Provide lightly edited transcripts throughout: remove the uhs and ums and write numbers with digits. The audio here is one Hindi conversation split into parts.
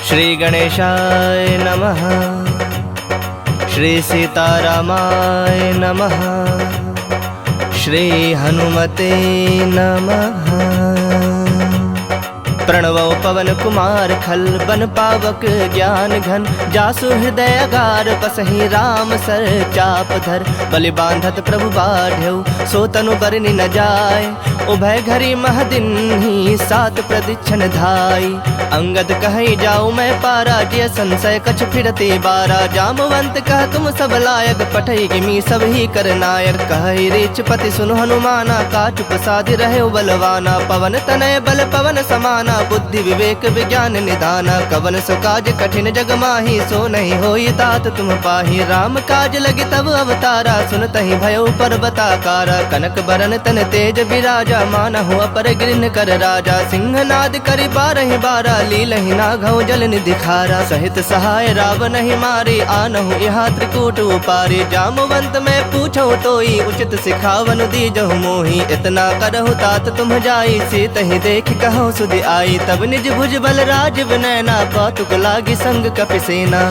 श्री गणेशाय नमः। श्री सीतारामाय नमः। श्री हनुमते नमः। प्रणवो पवन कुमार खल बन पावक ज्ञान घन जासु हृदय अगार बसहि राम सर चाप धर बलि बांधत प्रभु बाढ़ऊ सो तनु बरनि न जाय उभय घरी महदिन ही सात प्रदीक्षण धाई अंगद कहि जाऊँ मैं पारा जिय संशय कछ फिरते बारा जामवंत कह तुम सब लायक पठई गिमी सब ही कर नायक कहि रीच पति सुन हनुमाना काचु प्रसाद रहे बलवाना पवन तनय बल पवन समाना बुद्धि विवेक विज्ञान निधाना कवन सो काज कठिन जग माही सो नहीं होई तात तुम पाही राम काज लगे तब अवतारा सुनतहि भयो पर्वताकारा कनक बरन तन तेज विराजा मानहु अपर गिरन कर राजा सिंहनाद करि बारहि बारा लीलहि नाघौ जल निधि खारा सहित सहाय रावण ही मारे आनहु यहाँ त्रिकूट उपारे जामवंत मैं पूछो तोई उचित सिखावन दीजहु मोही इतना करहु तात तुम जाई सीत ही देख कहो सुधि आई तब निज भुज बल राज विनयना कौतुक लागी संग कपिसेना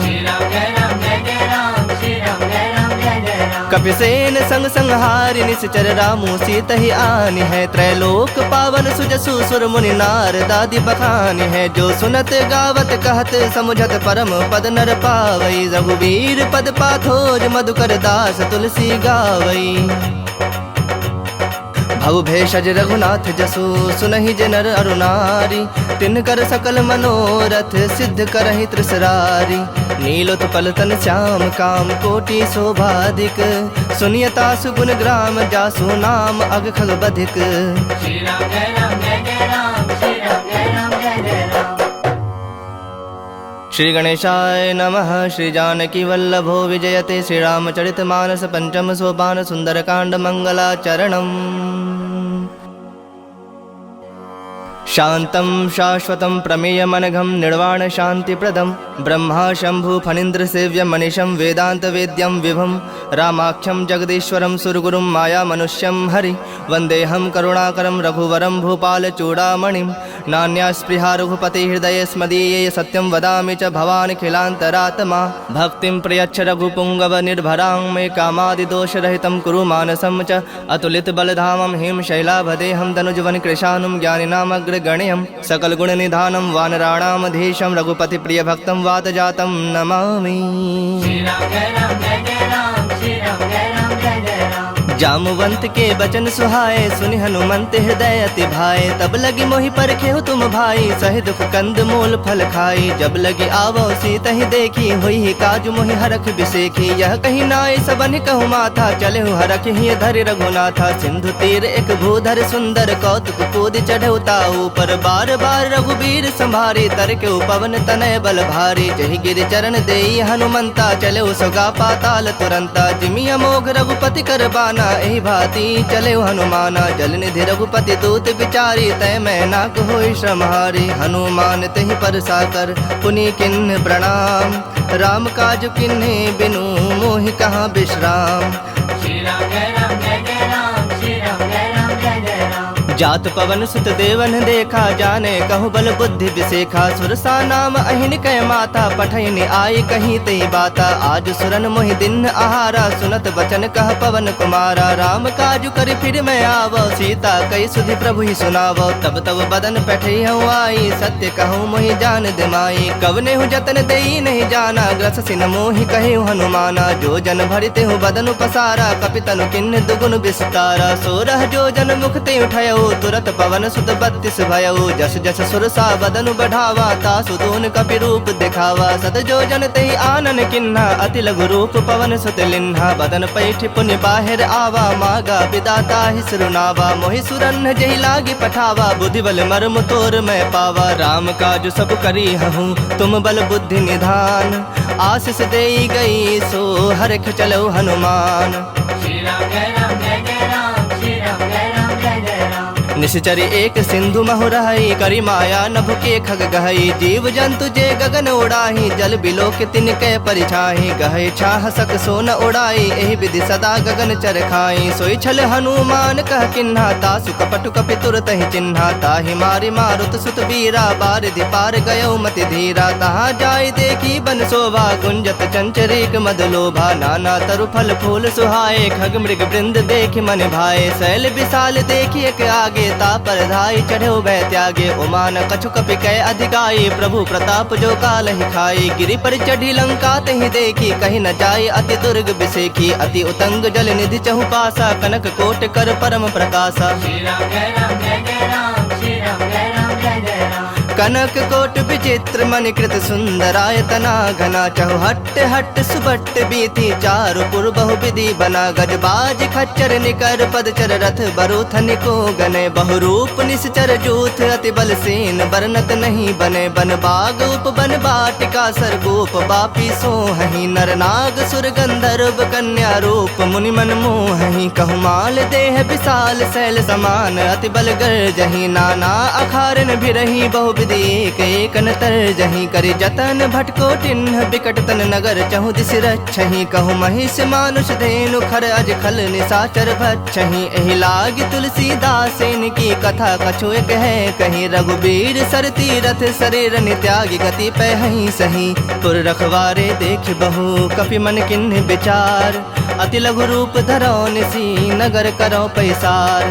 कपिसेन संग संहारि निश्चर रामु सीत ही आनि है त्रैलोक पावन सुजसु सुर मुनि नार दादी बखानि है जो सुनत गावत कहत समुझत परम पद नर पावई रघुवीर पद पाथोज मधुकर दास तुलसी गावई भव भेषज रघुनाथ जसु सुनहि जे नर अरु नारी तिनकर सकल मनोरथ सिद्ध करहि त्रिसरारी नीलोत्पल तन श्याम काम कोटि शोभाधिक सुनियता सुगुण ग्राम जासु नाम अग खग बधिक। श्री राम जय राम जय जय राम श्री राम जय राम जय जय राम। श्री गणेशाय नमः। श्री जानकी वल्लभो विजयते श्री रामचरित मानस पंचम सोपान सुंदरकांड मंगलाचरणम्। शांतं शाश्वतं प्रमेयमनघं निर्वाण शांतिप्रदं ब्रह्मा शंभु फणीन्द्र सेव्यं मनीषं वेदांत वेद्यं विभं रामाख्यं जगदीश्वरं सुरगुरुं माया मनुष्यं हरि वंदेहं करुणाकरं रघुवरं भूपाल चूड़ामणिं नान्या स्पृहा रघुपति हृदये स्मदीये सत्यं वदामि च भवानिखिलान्तरात्मा भक्तिं प्रयच्छ रघुपुंगव निर्भरां मे कामादिदोषरहितं कुरु मानसं च अतुलित बलधामं हिम शैलाभदेहं तनुजवन कृशानुं ज्ञानिनामग्रगण्यं सकल गुण निधानं वानराणामधीशं रघुपति प्रिय भक्तं वातजातं नमामि। श्री राम जय राम जय जय राम श्री राम जय राम जय जय राम। जामवंत के बचन सुहाए सुनि हनुमंत हृदय अति भाए तब लगी मोहि परखेहु तुम भाई सहि दुख कंद मूल फल खाई जब लगी आवो सीत ही देखी हुई काजु मोहि हरख बिसेखी यह कही नाय सबन कहु माथा चले हरख ही धरि रघुनाथा सिंधु तीर एक भूधर सुंदर कौतुक कूद चढ़ौता ऊपर बार बार रघुबीर संभारी तर के पवन तनय बल भारी जहि गिर चरण देई हनुमंता चले सगा पाताल तुरंता जिमि अमोघ रघुपति कर बाना एहि भांति चले हनुमाना जल निधि रघुपति दूत विचारी तय मैं नाक होई श्रमहारी हनुमान तेहि पर साकर पुनि किन्ह प्रणाम राम काज किन्हे बिनु मोहि कहाँ विश्राम। श्री राम जय राम जय जय राम श्री राम जय राम जय जय राम। जात पवन सुत देवन देखा जाने कहु बल बुद्धि विसेखा सुरसा नाम अहिन कह माता पठैनि आई कहीं तई बाता आज सुरन मोहि दिन आहारा सुनत बचन कह पवन कुमारा राम काजु कर फिर मैं आवो सीता कई सुधि प्रभु ही सुनावो तब तब बदन पैठई हूँ आई सत्य कहूँ मोहि जान दिमाई कवने हूँ जतन देई नहीं जाना ग्रस सिन मोहि कहे हनुमाना जो जन भरिते हूँ बदन पसारा कपितनु किन्न दुगुन विस्तारा सोरह जो जन मुख ते उठयो तुरत पवन सुत 32 भयऊ जस जस सुरसा बदनु बढ़ावा तासु दून कपि रूप दिखावा सत जो जन तेहि आनन किन्हा अति लघु रूप पवन सुत लिन्हा बदन पैठ पुनि बाहिर आवा मागा विदाता ही सुनावा मोहि सुरन जहि लागी पठावा बुद्धि बल मर्म तोर मैं पावा राम काज सब करी हूँ तुम बल बुद्धि निधान आशीष देई गई सो हरख चलो हनुमान। श्री राम जय राम जय जय राम श्री राम जय राम जय जय राम। निश्चरी एक सिंधु महु रहई, करी माया नभ के खग गहई। जीव जंतु जे गगन उड़ाही, जल बिलोक तिनके परिछाही। गहे छाह सक सोन उड़ाई, एहि विधि सदा गगन चर खाई। सोई छल हनुमान कह किन्हा, तासु कपटु कपि तुरत ही चिन्हा। ताहि मारि मारुत सुत बीरा, बारिधि पार गयो मति धीरा। तहाँ जाय देखी बन शोभा, गुंजत चंचरीक मद लोभा। नाना तरु फल फूल सुहाए, खग मृग वृंद देखि मन भाए। शैल विशाल देखि एक आगे, ता पर धाई चढ़ो भय त्यागे। उमान कछु कपि कै अधिकाई, प्रभु प्रताप जो काल ही खाई। गिरि पर चढ़ी लंका तहि देखी, कहीं न जाय अति दुर्ग बिसेखी। अति उतंग जल निधि चहु पासा, कनक कोट कर परम प्रकाशा। श्री राम जय राम जय जय राम, श्री राम जय राम जय जय राम। कनक कोट विचित्र मणिकृत सुंदरायतना घना। चहु हट्ट हट्ट सुबट्ट बीथी, चारु पुर बहु विधि बना। गजबाज खच्चर निकर पदचर, रथ बरूथन को गने। बहुरूप निश्चर जूथ, अति बल सेन बरनत नहीं बने। बन बाग उप बन बाटिका, सरगोप बापी सोहहि। नर नाग सुर गंधर्व कन्या रूप, मुनि मन मोहहि। कहु माल देह विशाल शैल समान, अति बल गर्जहि। नाना अखारन भिरहि, बहु विधि एक एक नतर जहीं। करि जतन भटको टिन्ह, बिकट तन नगर चहु दिस रक्षहि। कहु महिष मानुष धेनु, खर अज खल निशाचर भक्षहि। एहि लागी तुलसीदासेन की कथा, कछु एक है कहीं। रघुबीर सर तीरथ शरीर नित्यागी, गति पहहि सही। पुर रखवारे देख बहु, कपि मन किन्ह विचार। अति लघु रूप धरो निसी, नगर करो पैसार।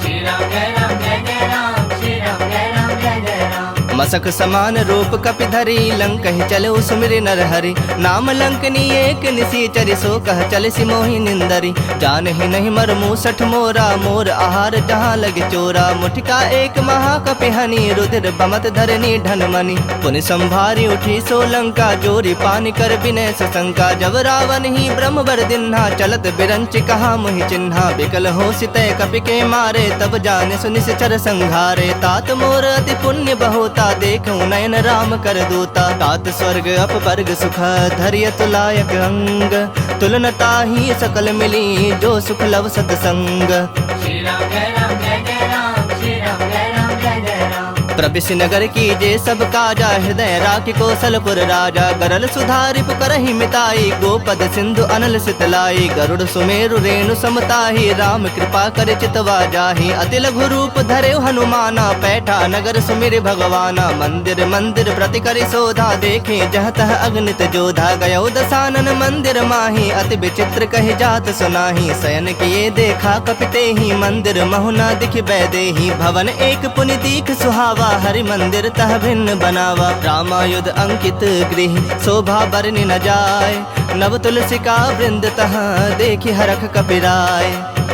श्री राम जय राम जय जय राम, श्री राम जय राम जय जय राम। मसक समान रूप कपि धरी, लंकहि चलो सुमिर नर हरि। नाम लंकनी एक निसीचरि, सो कह चल सि मोहि निंदरी। जानहि नहीं मर मूसठ मोरा, मोर आहार जहाँ लगे चोरा। मुठिका एक महाकपि हनि, रुधिर बमत धरनी ढन मनि। पुनि संभारी उठी सो लंका, जोरी पानी कर विनय सशंका। जब रावण ही ब्रह्म बर दिन्हा, चलत बिरंच कहा मुहि चिन्हा। बिकल हो सितय कपि के मारे, तब जाने सुनिश्चर संघारे। तात मोर अति पुण्य बहुता, देखूं नयन राम कर दूता। तात स्वर्ग अपवर्ग सुख, धैर्य तुलायक अंग। तुलनता ही सकल मिली, जो सुख लव सतसंग। श्री राम जय राम जय जय राम, श्री राम जय राम जय जय राम। प्रविश नगर कीजे सब काजा, हृदय राखि कौशलपुर राजा। गरल सुधारि पुकरहि मिताई, गोपद सिंधु अनल सितलाई। गरुड़ सुमेरु रेणु समताहि, राम कृपा कर चितवा जाहि। अति लघु रूप धरे हनुमाना, पैठा नगर सुमिर भगवाना। मंदिर मंदिर प्रति करि शोधा, देखे जह तह अगणित जोधा। गयो दसानन मंदिर माहि, अति विचित्र कहि जात सुनाहि। शयन किए देखा कपि तेहि, मंदिर महु न दिखि बैदेहि। भवन एक पुनि दीख सुहावा, हरि मंदिर तह भिन्न बनावा। रामायुध अंकित गृह, शोभा बरनि न जाय। नव तुलसी का वृंद तहाँ, देखि हरख कपि राय।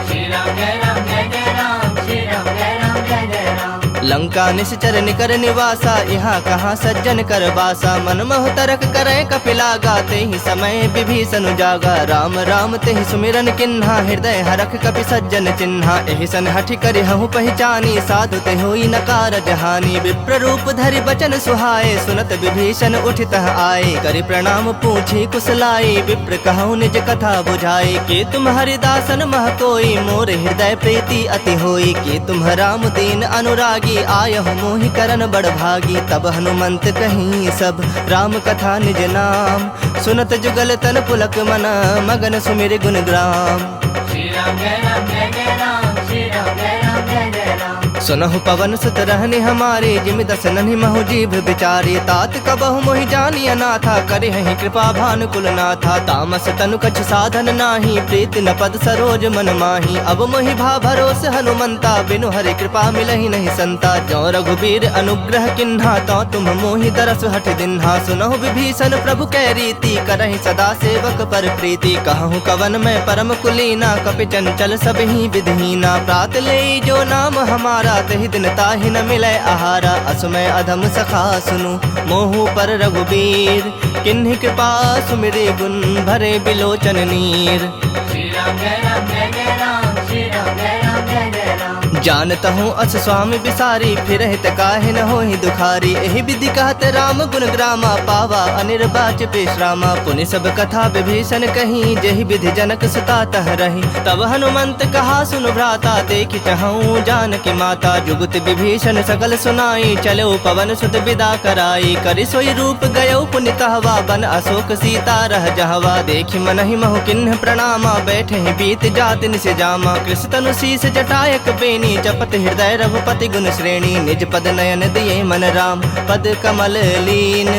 श्री राम जय राम जय जय राम, श्री राम जय राम जय जय राम। लंका निश्चर निकर निवासा, यहाँ कहाँ सज्जन कर बासा। मन मोह तरक करे कपिलागा, तेहि समय विभीषण जागा। राम राम तेहि सुमिरन किन्हा, हृदय हरख कपि सज्जन चिन्हा। एहि सन हठि करि हहु पहचानी, साधु ते होई न कारज हानि। विप्र रूप धरि बचन सुहाए, सुनत विभीषण उठितः आए। करि प्रणाम पूछी कुशलाई, विप्र कहु निज कथा बुझाई। के तुम हरिदासन मह कोई, मोर हृदय प्रीति अति होई। के तुम राम दीन अनुरागी, आयहु मोहि करन बड़ भागी। तब हनुमंत कहीं सब, राम कथा निज नाम। सुनत जुगल तन पुलक मना, मगन सुमिर गुण ग्राम। श्री राम जय राम जय जय राम, श्री राम जय राम जय जय राम। सुनहु पवन सुत रहनि हमारे, जिम दस नन्हि महु जीभ बिचारी। तात कबहु मोहि जानी अनाथा, करिहि कृपा भानुकुल नाथा। तामस तनु कछ साधन नाही, प्रीति न पद सरोज मन माही। अब मोहि भा भरोस हनुमंता, बिनु हरि कृपा मिलहि नहीं संता। जो रघुबीर अनुग्रह किन्हा, तो तुम मोहि दरस हठ दिन्हा। सुनहु विभीषण प्रभु कै रीति, करहि सदा सेवक पर प्रीति। कहूँ कवन में परम कुलीना, कपि चंचल सब ही विधहीना। प्रात ले जो नाम हमारा, तहि दिन ताहि न मिलै आहारा। असमय अधम सखा सुनु, मोहु पर रघुबीर। किन्हि कृपा सुमिरे गुण, भरे बिलोचन नीर। श्री राम जय राम जय जय राम, श्री राम जय राम जय जय राम। जानता हूँ अस स्वामी बिसारी, फिर हित काहे न होहि दुखारी। एहि विधि कहत राम गुण ग्रामा, पावा अनिर्वाच पेशरामा। पुनि सब कथा विभीषण कही, जेहि विधि जनक सुता तह रही। तब हनुमंत कहा सुन भ्राता, देखि चहूँ जानकी माता। जुगत विभीषण सकल सुनाई, चलो पवन सुत विदा कराई। करि सोई रूप गयो पुनि तहवा, बन अशोक सीता रह जहवा। देखि मनहि महु किन्ह प्रणामा, बैठे ही बीत जाति निस जामा। कृष तनु शीस जटायक बेनी, जपत हृदय रघुपति गुण श्रेणी। निज पद नयन दिए मन राम, पद कमल लीन।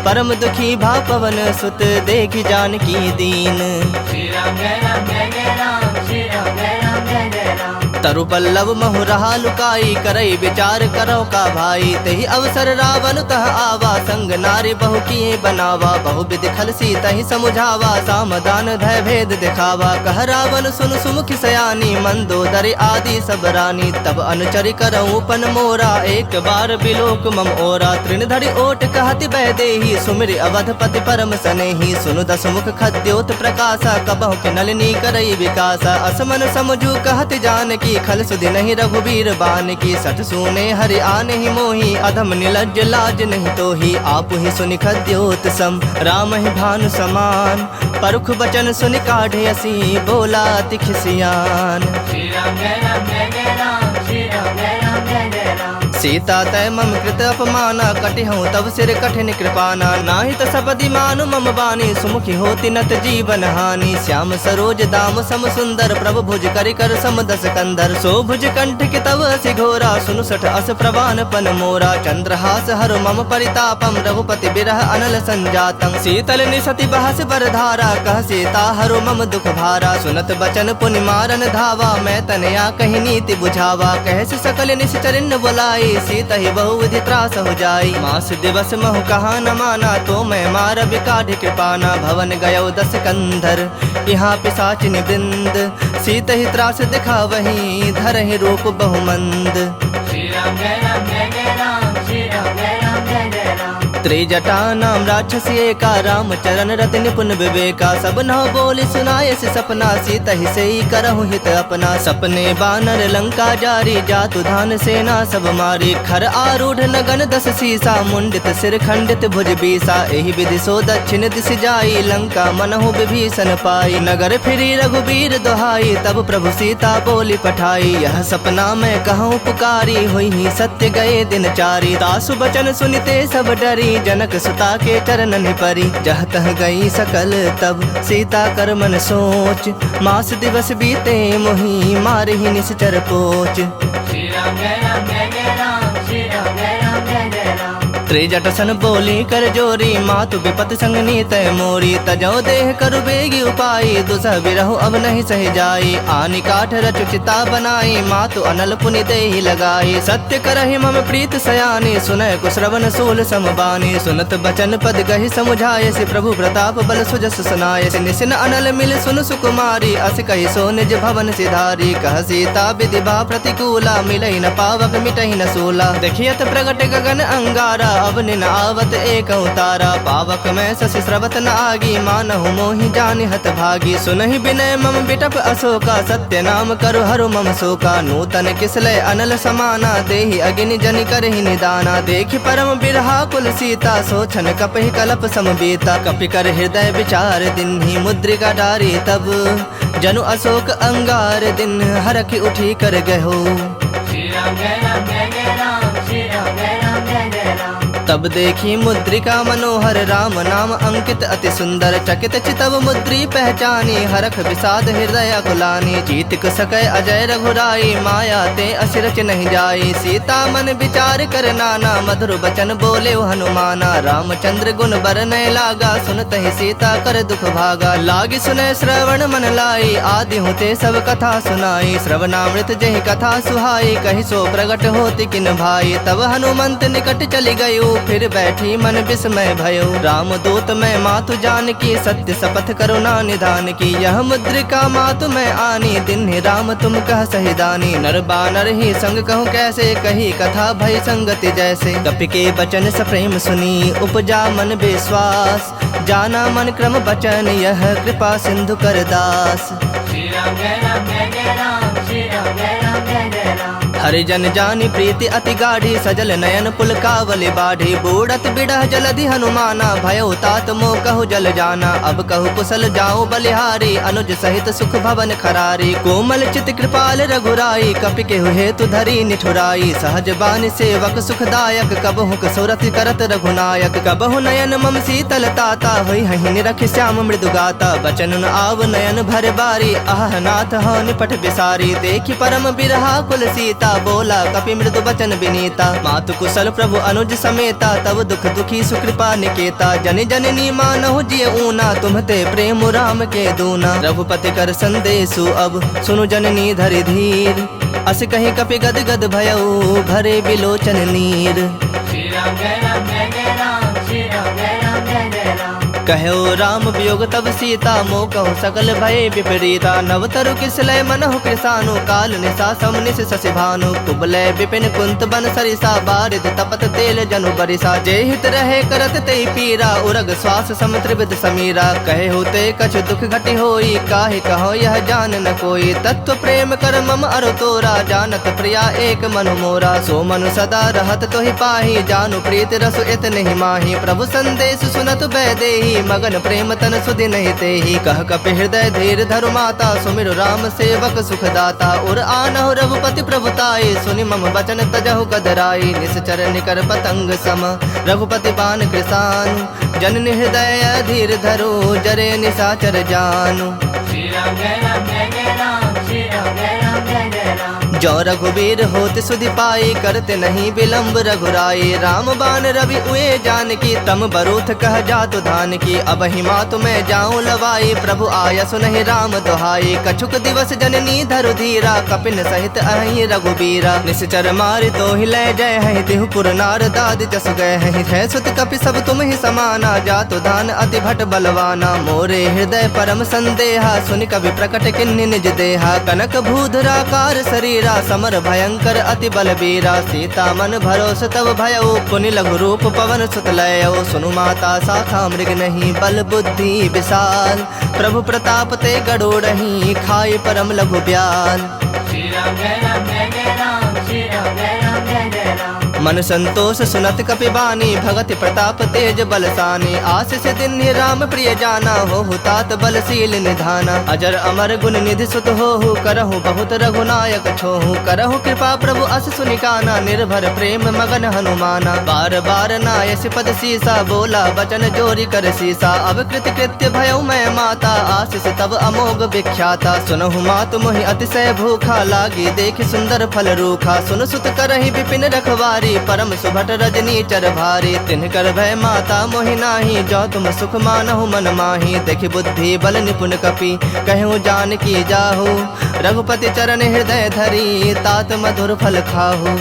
परम दुखी भा पवन सुत, देखि जानकी दीन। श्री राम जय राम जय जय राम, श्री राम जय राम जय जय राम। तरु पल्लव महु रहा लुकाई, करई विचार करो का भाई। तेहि अवसर रावण तह आवा, संग नारी बहु किए बनावा। बहु विधि खल सीतहि समुझावा, सामदान धय भेद दिखावा। कह रावण सुन सुमुखि सयानी, मंदोदरी आदि सब रानी। तब अनुचरि करऊँ पन मोरा, एक बार बिलोक मम ओरा। तृण धरि ओट कहति वैदेही, सुमिरि अवधपति परम सनेही। सुनु दसमुख खद्योत प्रकाशा, कबहु के नलिनी करई विकासा। असमन समझू कहति जानकी, खल सुधि नहीं रघुबीर बान की। सठ सुने हरि आने ही मोही, अधम निलज्ज लाज नहीं तोही। आप ही सुनि खद्योत सम, राम ही भानु समान। परुख बचन सुनि काढ़े असी, बोला तिखिसियान। श्री राम जय राम जय जय राम, श्री राम जय राम जय जय राम। सीता तय मम कृत अपमाना, कटिहूँ तब सिर कठिन कृपाना। नाहित सपदि मानु मम बानी, सुमुखी होति नत जीवन हानि। श्याम सरोज दाम सम सुंदर, प्रभु भुज करि कर सम दस कंधर। सो भुज कंठ के तव असि घोरा, सुनु सठ अस प्रवान पन मोरा। चंद्रहास हरु मम परितापम, रघुपति बिरह अनल संजातम। शीतल निसति बहस बरधारा, कह सीता हरु मम दुख भारा। सुनत बचन पुनि मारन धावा, मैं तनया कही नीति बुझावा। कहस सकल निश्चरिन बुलाई, सीता ही बहुविधि त्रास हो जाई। मास दिवस महु कहा न माना, तो मैं मार विकाढ़ कृपाना। भवन गयो दस कंधर, यहाँ पिशाचिनि वृंद। सीता ही त्रास दिखा वही, धरहि रूप बहुमंद। श्री राम जय राम जय जय राम, श्री राम जय राम जय जय राम। त्रिजटा नाम राक्षसी एका, राम चरण रति निपुण विवेका। सब नौ बोली सुनाय से सपना, सीता ही से करहु हित अपना। सपने बानर लंका जारी, जातु धान सेना सब मारी। खर आरूढ़ नगन दस सीसा, मुंडित सिर खंडित भुज बीसा। एहि विधि सो दक्षिण दिश जाई, लंका मनहु विभीषण पाई। नगर फिरी रघुबीर दोहाई, तब प्रभु सीता बोली पठाई। यह सपना मैं कहूँ पुकारी, हुई ही सत्य गए दिन चारी। तासु बचन सुनिते सब डरी, जनक सुता के चरणन परी। जह तह गई सकल तब सीता कर मन सोच, मास दिवस बीते मोही मारहि निश्चर पोच। श्री राम जय राम जय जय राम, श्री राम जय राम जय जय राम। त्रिजट सन बोली कर जोरी, मातु विपत संग नीत मोरी। तजो देह करु बेगी उपाई, दुसह बिरहु अब नहीं सह जाई। आनि काठ रचु चिता बनाई, मातु अनल पुनि देहि लगाई। सत्य करहि मम प्रीत सयानी, सुनय कुश्रवण सूल समबानी। सुनत बचन पद गहि समुझाय, से प्रभु प्रताप बल सुजस सुनाय। से निसिन अनल मिल सुन सुकुमारी, अस कहि सो निज भवन सिधारी। कह सीता विधि बा प्रतिकूला, मिलहि न पावक मिटहि न सूला। देखियत प्रगट गगन अंगारा, अब निन आवत एक उतारा। पावक में शशि स्रवत न आगी, मानहु मोहि जानि हत भागी। सुनहि विनय मम बिटप अशोका, सत्य नाम करु हरु मम शोका। नूतन किसलय अनल समाना, देहि अग्नि जनि करहि निदाना। देखि परम बिरहा कुल सीता, सोचन कपहि कलप समबीता। कपि कर हृदय विचार दिन्हि, मुद्रिका डारी तब जनु अशोक अंगार दिन। हरखि उठी कर गहो, श्री राम जय राम जय जय राम, श्री राम जय राम जय जय राम। तब देखी मुद्रिका मनोहर, राम नाम अंकित अति सुंदर। चकित चितव मुद्री पहचानी, हरख विषाद हृदय कुलानी। जीतिक सकय अजय रघुराई, माया ते असिरच नहीं जाई। सीता मन विचार कर नाना, मधुर बचन बोले हनुमाना। रामचंद्र गुण बरनय लागा, सुनत ही सीता कर दुख भागा। लागी सुनय श्रवण मन लाई, आदि होते सब कथा सुनाई। श्रवणामृत जहि कथा सुहाई, कहि सो प्रगट होति किन भाई। तब हनुमंत निकट चली गयो, फिर बैठी मन विस्मय भयो। राम दूत मैं मातु जानकी, सत्य शपथ करुणा निधान की। यह मुद्रिका मातु मैं आनी, दिन राम तुम कह सहिदानी। नर बानर ही संग कहूँ कैसे, कही कथा भय संगति जैसे। कपि के बचन सप्रेम सुनी, उपजा मन विश्वास। जाना मन क्रम बचन, यह कृपा सिंधु कर दास। श्री राम जय राम जय जय राम, श्री राम जय राम जय जय राम। हरिजन जानी प्रीति अति गाढ़ी सजल नयन पुलकावली बाढ़ी बूढ़त बिड़ह जलधि हनुमाना भयो तात मोह कहु जल जाना अब कहु कुशल जाऊं बलिहारी अनुज सहित सुख भवन खरारी कोमल चित कृपाल रघुराई कपि केहु हेतु धरी निठुराई सहज बानी सेवक सुखदायक कबहु कसुरति करत रघुनायक कबहु नयन मम शीतल ताता होई हहि निरख श्याम मृदु गाता बचन न आव नयन भर बारी आह नाथ हो निपट बिसारी देखि परम बिरहा कुल सीता बोला कपि मृदु बचन बिनीता मातु कुशल प्रभु अनुज समेता तब दुख दुखी सुकृपा निकेता जन जननी मानहु जिय ऊना तुम्हते प्रेम राम के दूना रघुपति कर संदेशु अब सुनु जननी धरि धीर अस कहीं कपि गद गद भयउ भरे बिलोचन नीर। श्री राम जय राम जय जय राम श्री राम जय राम जय जय राम कहो राम वियोग तब सीता मोह कहु सकल भय विपरीता नव तरु किसलय मनहु कृसानु काल निशा समनिस शशि भानु कुबलय विपिन कुंत बन सरिसा बारिद तपत तेल जनु बरिसा जे हित रहे करत ते पीरा उरग श्वास सम त्रिविध समीरा कहे होते कछु दुख घटि होई काहे कहो यह जान न कोई तत्व प्रेम कर मम अरु तोरा जानत प्रिया एक मनु मोरा सो मनु सदा रहत तो ही पाही जानु प्रीत रसु इत नहीं माही प्रभु संदेश सुनत बैदेही मगन प्रेम तन सुधि नहीं तेहि कह कपि हृदय धीर धरु माता सुमिर राम सेवक सुखदाता उर आनहु रघुपति प्रभुताई सुनि मम बचन तजहु कदराई निश्चर निकर पतंग सम रघुपति बान कृसान जननि हृदय धीर धरो जरे निशाचर जानु। श्री राम जय राम जय जय राम श्री राम जय राम जय जय राम जो रघुबीर होत सुधि पाई करते नहीं विलम्ब रघुराई राम बान रवि उए जान की तम बरूथ कह जातु धान की अब हिमा तुम्हें जाऊं लवाई प्रभु आया सुनहि राम दुहाई कछुक दिवस जननी धरु धीरा कपिन सहित अहि रघुबीरा निश्चर मारि तो ही लय जय है तिहुपुर नार दाद जस गए है सुत कपि सब तुम ही समाना जातु धान अति भट बलवाना मोरे हृदय परम संदेहा सुनि कवि प्रकट किन्नि निज देहा कनक भूधराकार शरीरा समर भयंकर अति बलबीरा सीता मन भरोस तब भयउ पुनि लघु रूप पवन सुत लयउ सुनु माता शाखा मृग नहीं बल बुद्धि विशाल प्रभु प्रताप ते गरुड़हि खाई परम लघु ब्याल। श्री राम जय राम जय जय राम श्री राम जय राम जय जय राम मन संतोष सुनत कपि बानी भगति प्रताप तेज बलसानी आशीष दिन राम प्रिय जाना हो तात बलशील निधाना अजर अमर गुण निधि सुत हो करहु बहुत रघुनायक छोहु करहु कृपा प्रभु अस सुनिकाना निर्भर प्रेम मगन हनुमाना बार बार नायस पद सीसा बोला बचन जोरी कर सीसा अब कृत कृत्य भयउ मैं माता आशीष तब अमोघ विख्याता सुनहु मातु मोहि अतिशय भूखा लागी देखि सुंदर फल रूखा सुन सुत करहि विपिन रखवारी परम सुभट रजनी चर भारी तिन्ह कर भय माता मोहि नाही जो तुम सुख मानहु मन माही देखि बुद्धि बल निपुण कपि कहूँ जान की जाहु रघुपति चरण हृदय धरी तात मधुर फल खाहु।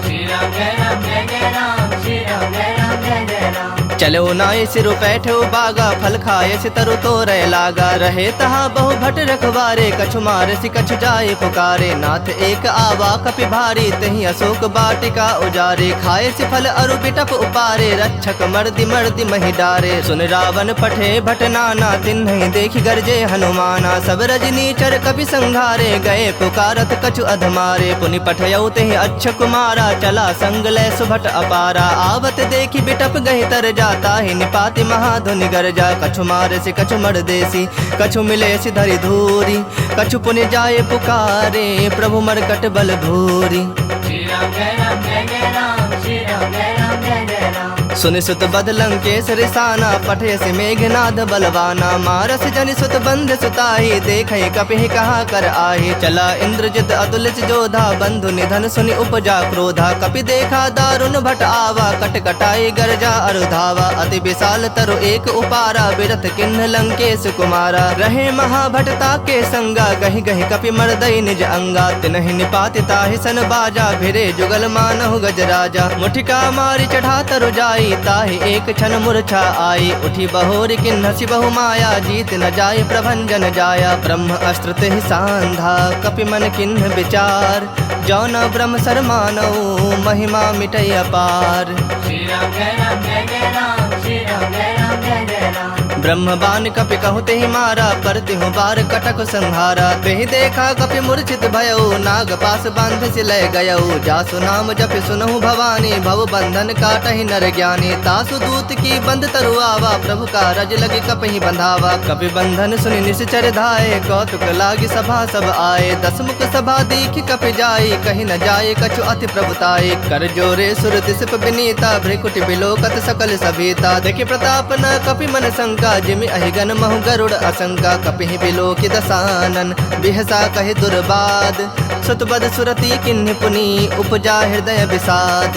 श्री राम जय राम जय जय राम श्री राम जय राम जय जय राम चलो नाय सिरु बैठो बागा फल खाए से तरु तो रह लागा रहे तहा बहु भट रखवारे कछु मारे सि कछु जाए पुकारे नाथ एक आवा कपि भारी तही अशोक बाटिका उजारे खाए सि फल अरु बिटप उपारे रक्षक मर्दि मर्दि महि डारे सुन रावण पठे भट नाना तिन्हि देखि गरजे हनुमाना सब रजनी चर कपि संघारे गए पुकारत कछु अधमारे पुनि पठयउ तेहि अच्छ कुमारा चला संग लय सुभट अपारा आवत देखि बिटप गहि तर जाता ही निपाति महाधुनि गरजा कछु मारे से कछु मर देसी कछु मिले सि धरि धूरी कछु पुनि जाए पुकारे प्रभु मरकट बल भूरी। श्री राम जय राम जय जय राम श्री राम जय राम जय जय राम सुनि सुत बद लंकेश रिसाना पठे से मेघनाद बलवाना मारस जनि सुत बंध सुताही देखे कपि कहा कर आही चला इंद्रजित अतुलित जोधा बंधु निधन सुनि उपजा क्रोधा कपि देखा दारुण भट आवा कट कटाई गरजा अरुधावा अति विशाल तरु एक उपारा बिरथ किन्ह लंकेश कुमारा रहे महाभटता के संगा गहि गहि कपि मर्दई निज अंगा तिनहि निपाति ताहि सन बाजा भिरे जुगल मानहु गजराजा मुठिका मारि चढ़ा तरु जाई ताहि एक क्षण मूर्छा आई उठी बहोर किन्ह सि बहु माया जीत न जाय प्रभंजन जाया ब्रह्म अस्त्र तेहि सांधा कपि मन किन्ह विचार जौन ब्रह्म सरमानऊ महिमा मिटै अपार। श्री राम जय राम जय जय राम श्री राम जय राम जय जय राम ब्रह्म बान कपि कहु तेहि मारा, पर तिहु बार कटक संहारा। तेहि देखा कपि मूर्छित भयउ, नाग पास बांध सिलय गयउ। जासु नाम जपि सुनहु भवानी, भव बंधन काटहि नर ज्ञानी। तासु दूत की बंद तरुआवा, प्रभु का रज लगे कपहि बंधावा। कपि बंधन सुनि निश्चर धाये, कौतुक लागी सभा सब आए। दसमुख सभा दीख कपि जाई, कहीं न जाए कछु अति प्रभुताई। कर जोरे सुर तिसप विनीता, भ्रिकुटि बिलोकत सकल सभीता। देखि प्रताप न कपि मन शंका, जिमि अहिगन महु गरुड़ असंका। कपिहि बिलोकि दसानन, बिहसा कहि दुर्बाद। सुतबद सुरति किन्हि पुनि, उपजा हृदय विषाद।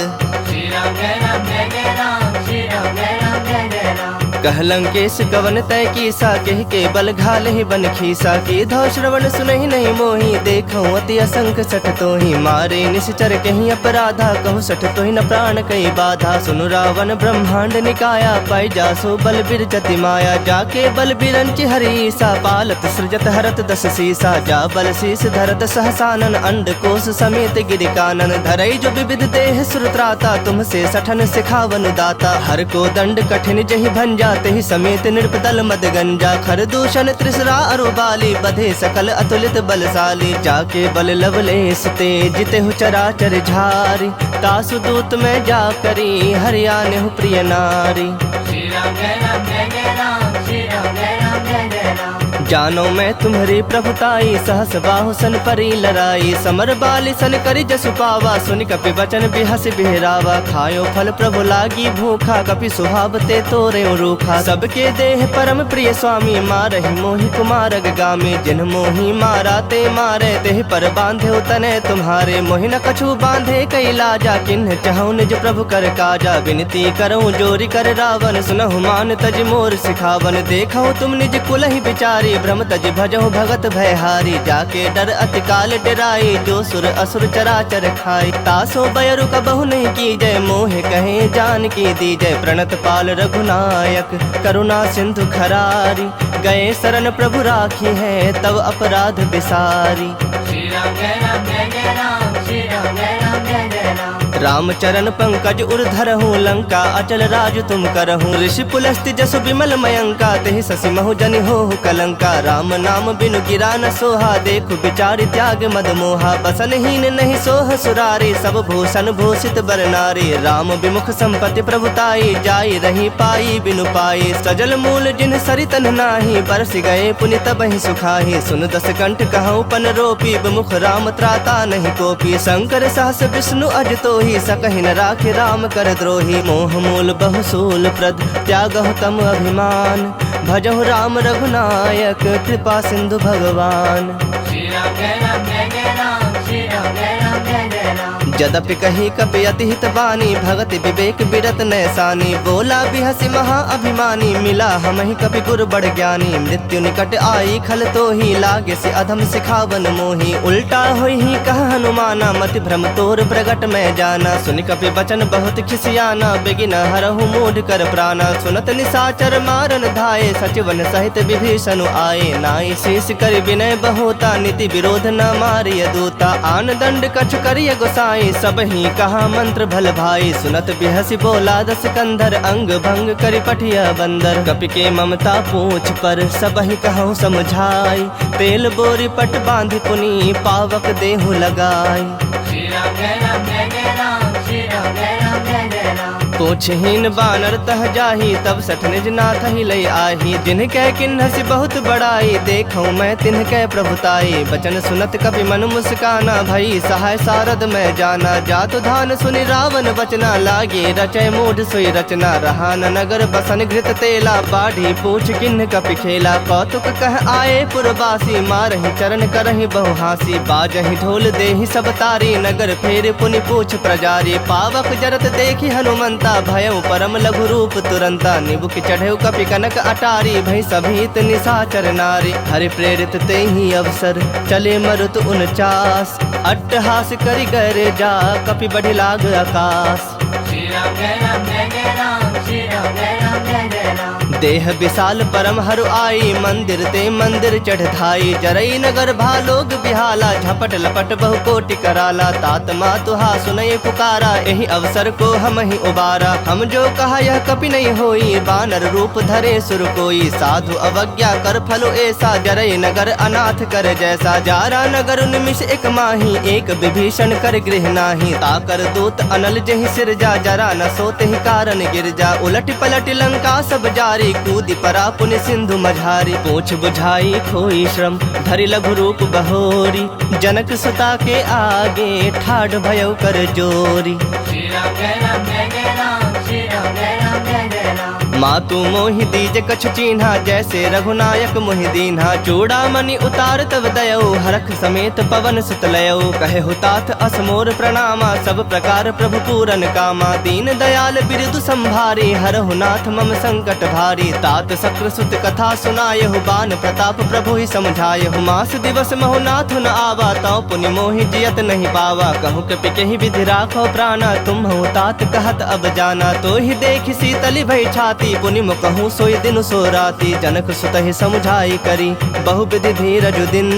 श्री राम जय राम जय जय राम, श्री राम जय राम जय जय राम। कहलंकेश कवन तय कीसा, कहि के बल घाल ही बन खीसा। की धौ श्रवण सुनहि नहीं मोही, देखऊं अति असंख सठ तोहि। मारे निश्चर कहीं अपराधा, कहु सठ तोहि न प्राण कई बाधा। सुनु रावण ब्रह्मांड निकाया, पाई जासो बल बिरचति माया। जाके बल बिरंचि हरीसा, पालत सृजत हरत दस सीसा। जा बल शीस धरत सहसानन, अंड कोश समेत गिरिकानन। धरई जो विविध देह सुरत्राता, तुमसे सठन सिखावन दाता। हर को दंड कठिन जहि भंजा, तेहि समेत नृपदल मद गंजा। खरदूषण त्रिसरा अरुबाली, बधे सकल अतुलित बलशाली। जाके बल लवलेश ते, जितेहु चराचर झारी। तासु दूत में जा करी, हरियानेहु प्रिय नारी। श्री राम जय राम जय जय राम, श्री राम जय राम जय जय राम। जानो मैं तुम्हारी प्रभुताई, सहस बाहु सन परी लड़ाई। समर बाली सन करी जसु पावा, सुनि कपि वचन बिहस बिहरावा। खायो फल प्रभु लागी भूखा, कपि सुहाव ते तोरे रूखा। सबके देह परम प्रिय स्वामी, मारहि मोहि कुमारग गामी। जिन मोहि मारा ते मारे, तेहि पर बांधे तने तुम्हारे। मोहि न कछु बांधे कई लाजा, किन्ह चहु निज प्रभु कर काजा। विनती करऊं जोरी कर रावण, सुनहु मान तज मोर सिखावन। देखहु तुम निज कुलहि विचारी, भ्रम तज भजहु भगत भयहारी। जाके डर अति काल डराई, जो सुर असुर चराचर खाई। तासो बयरु कबहु नहीं की जय, मोहे कहे जान की दी जय। प्रणत पाल रघुनायक, करुणा सिंधु खरारी। गए शरण प्रभु राखी है, तब अपराध बिसारी। श्री राम जय राम जय जय राम, श्री राम जय राम जय जय राम। रामचरण पंकज उर्धरहूँ, लंका अचल राज तुम करहूँ। ऋषि पुलस्ति जसु विमल मयंका, तेहि शशि महु जनि होहु कलंका। राम नाम बिनु गिरा न सोहा, देखु विचारि त्याग मद मोहा। बसनहीन नहीं सोह सुरारी, सब भूषण भूषित बर नारी। राम विमुख संपत्ति प्रभुताई, जाई रही पाई बिनु पाई। सजल मूल जिन सरितन नाही, बरस गए पुनि तबहि सुखाही। सुन दस कंठ कहूँ पन रोपी, विमुख राम त्राता नहीं कोपी। शंकर सहस विष्णु अज तोहि, सकहि न राखे राम कर द्रोही। मोह मूल बहुसूल प्रद, त्यागहु तम अभिमान। भजहु राम रघुनायक, कृपा सिंधु भगवान। श्री राम जय राम जय जय राम, श्री राम जय राम जय जय राम। जदपि कही कपि अति हित बानी, भगति विवेक बिरत नैसानी। बोला बिहसि महा अभिमानी, मिला हमहि कपि गुर बड़ ज्ञानी। मृत्यु निकट आई खल तोहि, लागे से अधम सिखावन मोहि। उल्टा होई ही कह हनुमाना, मति भ्रम तोर प्रगट में जाना। सुनि कपि वचन बहुत खिसियाना, बेगिन हरहु मूढ़ कर प्राणा। सुनत निशाचर मारन धाये, सचिवन सहित विभीषण आए। नाई शीस कर विनय बहोता, नीति विरोध न मारिय दूता। आन दंड कछु करिय गोसाई, सब ही कहा मंत्र भल भाई। सुनत बिहसि बोला दस कंधर, अंग भंग करि पठिया बंदर। कपि के ममता पूछ पर, सब ही कहूँ समझाई। तेल बोरी पट बांधि पुनि, पावक देहु लगाई। श्री राम जय राम जय जय राम, श्री राम जय राम जय जय राम। पूछहीन बानर तह जाही, तब सठ निज नाथ ही लई आही। जिन्ह कह किन्हसि बहुत बड़ाई, देखऊं मैं तिन्ह कह प्रभुताई। बचन सुनत कपि मन मुस्काना, भई सहाय सारद में जाना। जातु धान सुनि रावण वचना, लागे रचय मूढ़ सोई रचना। रहा न नगर बसन घृत तेला, बाढ़ी पूछ किन्ह कपि खेला। कौतुक कह आए पुरवासी, मारहि चरण करहि बहु हासी। बाजहि ढोल देहि सब तारी, नगर फेर पुनि पूछ प्रजारी। पावक जरत देखि हनुमंता, भयउ परम लघु रूप तुरंता। निबुक चढ़ेउ कपि कनक अटारी, भई सभीत निशाचर नारी। हरि प्रेरित तेहि अवसर, चले मरुत 49। अट्टहास करि गरे जा, कपि बढ़ि लाग आकाश। श्री राम जय राम जय जय राम, श्री राम जय राम जय जय राम। देह विशाल परम हरु आई, मंदिर ते मंदिर चढ़ धाई। जरई नगर भालोग बिहाला, झपट लपट बहु कोटि कराला। तात मातुहा सुनय पुकारा, यही अवसर को हम ही उबारा। हम जो कहा यह कपि नहीं होई, बानर रूप धरे सुर कोई। साधु अवज्ञा कर फलो ऐसा, जरई नगर अनाथ कर जैसा। जारा नगर निमिष एक माही, एक विभीषण कर गृह नाही। ताकर दूत अनल जहि सिर जा, जरा न सोते ही कारण गिर जा। उलट पलट लंका सब जारी, कूदि परा पुनि सिंधु मझारी। पूछ बुझाई खोई श्रम, धरि लघु रूप बहोरी। जनक सुता के आगे, ठाढ़ भयउ कर जोरी। श्री राम जय राम जय जय राम, श्री राम जय राम जय जय राम। मातु मोहि दीज कछु चीन्हा, जैसे रघुनायक मोहि दीन्हा। चूड़ामणि उतार तब दयऊ, हरख समेत पवन सुत लयऊ। कहे हुतात असमोर प्रणामा, सब प्रकार प्रभु पूरन कामा। दीन दयाल बिरदु संभारी, हरहु नाथ मम संकट भारी। तात शक्र सुत कथा सुनायहु, बान प्रताप प्रभु ही समझायहु। मास दिवस महु नाथ न आवा, तौ पुनि मोहि जियत नहीं पावा। कहु कपि केहि विधि राखो प्राणा, तुम हु तात कहत अब जाना। तो ही देख शीतली भई छाती, पुनि मुकहु सोई दिन सो राती। जनक सुत ही समुझाई करी, बहु विधि धीरज दिन।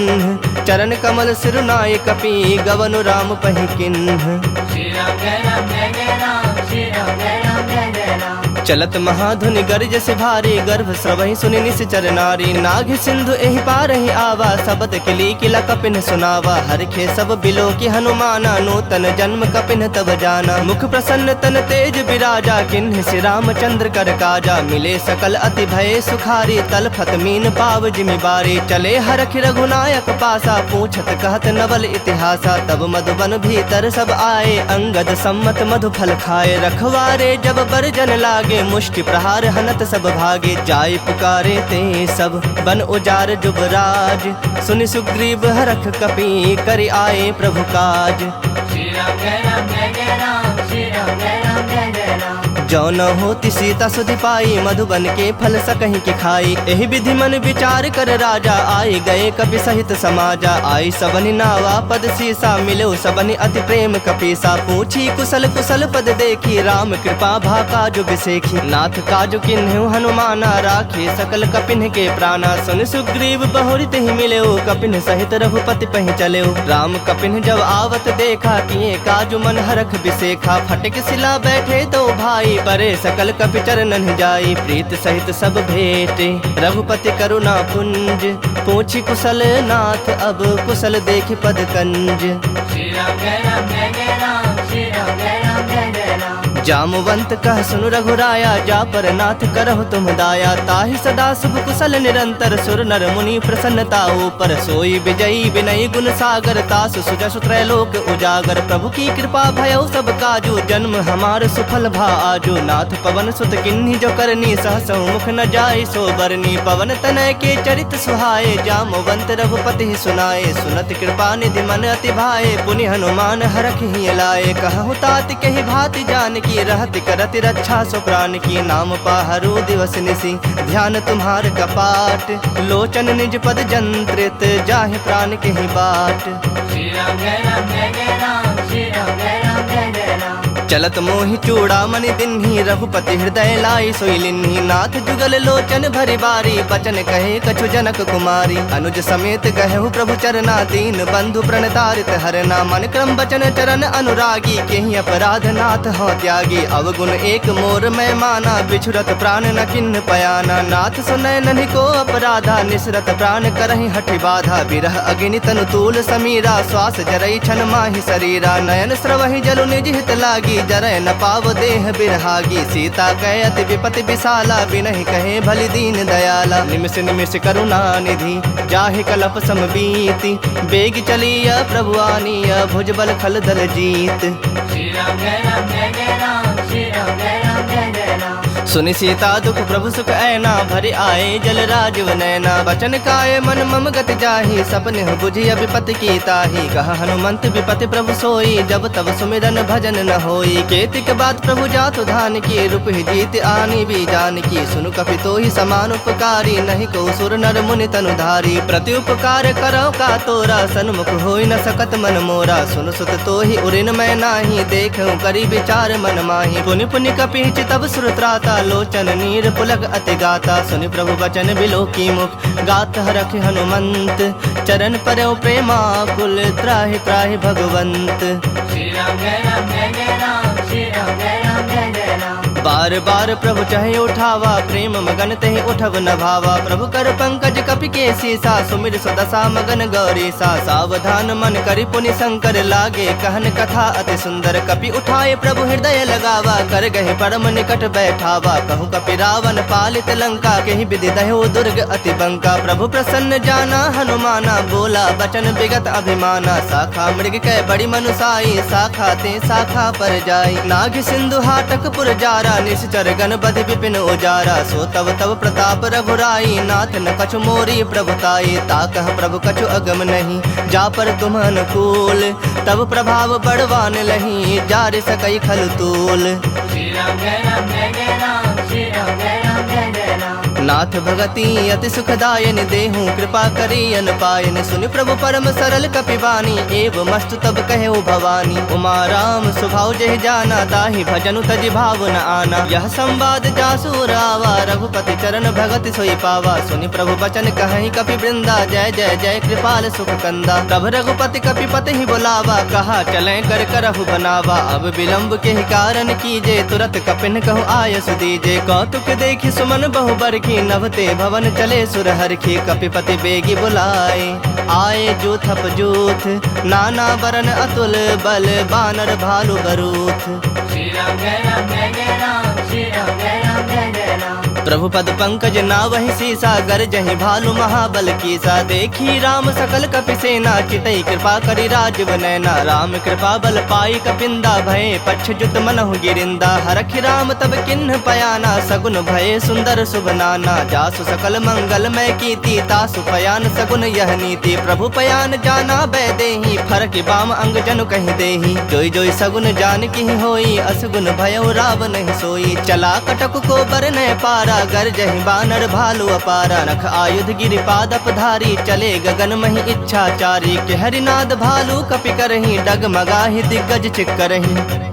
चरण कमल सिरुनाय कपि, गवनु राम पहि किन्ह। श्री राम जय राम जय जय राम, श्री राम जय राम जय जय राम। चलत महाधुनि गर्ज से भारी, गर्भ स्रवहि सुनि निश्चर नारी। नाघ सिंधु एहि पारहि आवा, शबद किली किला कपिन सुनावा। हरखे सब बिलो की हनुमाना, नूतन जन्म कपिन तब जाना। मुख प्रसन्न तन तेज विराजा, किन्ह श्री रामचंद्र कर काजा। मिले सकल अति भय सुखारी, तलफत मीन पाव जिमि बारी। चले हरख रघुनायक पासा, पूछत कहत नवल इतिहासा। तब मधुबन भीतर सब आए, अंगद सम्मत मधु फल खाए। रखवारे जब बरजन लागे, मुष्टि प्रहार हनत सब भागे। जाय पुकारे ते सब, बन उजार जुबराज। सुनि सुग्रीव हरख कपि, करि आए प्रभु काज। श्री राम जय राम जय जय राम, श्री राम जय राम जय जय राम। जो न होती सीता सुधि पाई, मधुबन के फल सकहीं के खाई। एहि विधि मन विचार कर राजा, आए गए कपि सहित समाजा। आई सबनि नावा पद सीसा, मिलो सबनि अति प्रेम कपीसा। पूछी कुशल कुशल पद देखी, राम कृपा भा काजु बिसेखी। नाथ काजु किन्हु हनुमाना, राखे सकल कपिन के प्राणा। सुन सुग्रीव बहुरित ही मिलेऊ, कपिन सहित रघुपति पहि चलेऊ। राम कपिन जब आवत देखा, किए काजु मन हरख बिसेखा। फटक सिला बैठे तो भाई, परे सकल कपि चरणन जाई। प्रीत सहित सब भेटे, रघुपति करुणा पुंज। पूछी कुशल नाथ, अब कुशल देख पद कंज। श्री राम जय राम जय जय राम, श्री राम जय राम जय जय राम। जामवंत कह सुनु रघुराया, जा पर नाथ करहु तुम दाया। ताहि सदा शुभ कुशल निरंतर, सुर नर मुनि प्रसन्नता ऊपर। सोई विजयी विनय गुण सागर, तासु सुजसु त्रैलोक उजागर। प्रभु की कृपा भयउ सब काजू, जन्म हमार सुफल भा आजू। नाथ पवन सुत किन्ही जो करनी, सहसहु मुख न जाय सो बरनी। पवन तनय के चरित सुहाए, जामवंत रघुपति सुनाए। सुनत कृपा निधि मन अति भाए, पुनि हनुमान हरख ही लाए। कहु तात कहि भाति जानकी, रहति करति रक्षा सो प्राण की। नाम पाहरु दिवस निसी, ध्यान तुम्हार कपाट। लोचन निज पद जंत्रित, जाहि प्राण के ही बाट। श्री राम जय राम जय जय राम, श्री राम जय राम जय जय राम। चलत मोहि चूड़ामणि दिन्ही, रघुपति हृदय लाई सोई लिन्ही। नाथ जुगल लोचन भरि बारी, बचन कहे कछु जनक कुमारी। अनुज समेत गहु प्रभु चरना, दीन बंधु प्रणतारित हरना। मन क्रम बचन चरण अनुरागी, केहि अपराध नाथ हो त्यागी। अवगुण एक मोर मैं माना, बिछुरत प्राण न किन्ह पयाना। नाथ सुनय नन्हि को अपराधा, निसरत प्राण करहि हठि बाधा। बिरह अग्नि तनु तूल समीरा, श्वास जरई छन माहि शरीरा। नयन स्रवहि जलु निज हित लागी, जरय न पाव देह बिरहागी। सीता कहे अति विपति विशाला, बिनहि कहे भलि दीन दयाला। निमिष निमिष करुणा निधि, जाहि कलप सम बीति। बेग चलिया प्रभु आनिया, भुजबल खल दल जीत। श्री राम जय राम जय जय राम, श्री राम जय राम जय जय राम। सुनि सीता दुख प्रभु सुख ऐना, भरि आए जल राजीव नैना। बचन काय मन मम गति जाहि, सपने बुझि विपति की ताहि। कह हनुमंत विपति प्रभु सोई, जब तब सुमिरन भजन न होई। केतिक बात प्रभु जातु धान की, रूप ही जीत आनी भी जान की। सुनु कपि तो ही समान उपकारी, नहीं को सुर नर मुनि तनु धारी। प्रति उपकार करो का तोरा, सन्मुख होई न सकत मन मोरा। सुन सुत तो ही उरिन मैं नाही, देखूं करी विचार मन माही। पुनि पुनि कपि तब सुर त्राता, सीता लोचन नीर पुलक अति गाता, सुनि प्रभु बचन बिलो की मुख गात हरख हनुमंत, चरण परौ प्रेमाकुल त्राहि त्राहि भगवंत। श्री राम जय राम जय जय राम, श्री राम जय राम जय जय राम। बार बार प्रभु चाहे उठावा, प्रेम मगन तेहि उठव न भावा, प्रभु कर पंकज कपि के सीसा, सुमिर सुदशा मगन गौरी सा। सावधान मन करि पुनि शंकर लागे, कहन कथा अति सुंदर, कपि उठाए प्रभु हृदय लगावा, कर गहे परम निकट बैठावा। कहूँ कपि रावण पालित लंका, केहि विधि दह्यो दुर्ग अति बंका। प्रभु प्रसन्न जाना हनुमाना, बोला बचन विगत अभिमाना। शाखा मृग कै बड़ी मनुसाई, शाखा ते शाखा पर जाई। नाग सिंधु हाटक पुर जारा, निश्चर गण बधि विपिन उजारा। सो तब तब प्रताप रघुराई, नाथ न कछु मोरी प्रभुताई। ताकह प्रभु कछु अगम नहीं, जा पर तुम अनुकूल, तब प्रभाव बड़वान लही, जार सकई खल तूल। श्री राम जय राम जय जय राम, श्री राम जय राम जय जय राम। नाथ भगति अति सुखदायन, देहूँ कृपा करी अन पायन। सुनि प्रभु परम सरल कपिबानी, एव मस्तु तब कहे भवानी। उमा राम स्वभाव जहि जाना, ताहि भजनु तजि भाव न आना। यह संवाद जासु रावा, रघुपति चरण भगति सोई पावा। सुनि प्रभु बचन कहि कपि वृंदा, जय जय जय कृपाल सुख कंदा। तब रघुपति कपिपति ही बुलावा, कहा चलें कर करहु बनावा। अब विलंब के कारण कीजे, तुरत कपिन कहु आयस दीजे। कौतुक देखि सुमन बहु बरखी, नभते भवन चले सुरहरखी। कपिपति बेगी बुलाए, आए जूथप जूथ, नाना बरन अतुल बल, बानर भालु बरूथ। श्री राम जय राम जय जय राम, श्री राम जय राम जय जय राम। प्रभु पद पंकज नावहि सीसा, गरजहि भालु महाबल कीसा। देखी राम सकल कपि सेना, चितई कृपा करि राजीव नैना। राम कृपा बल पाई कपिंदा, भये पक्ष जुत मनहु गिरिंदा। हरखि राम तब किन्ह पयाना, सगुन भये सुंदर शुभ नाना। जासु सकल मंगलमय कीर्ति, तासु पयान सगुन यह नीति। प्रभु पयान जाना बैदेही, फरक बाम अंग जनु कहि देही। जोई जोई सगुन जान की होई, असगुन भयउ रावण ही सोई। चला कटक को बरनय पारा, गरजहि बानर भालु अपारा। नख आयुध गिरि पादप धारी, चले गगन महि इच्छाचारी। के हरिनाद भालु कपि करहि, डगमगाहि दिग्गज चिक्करहि।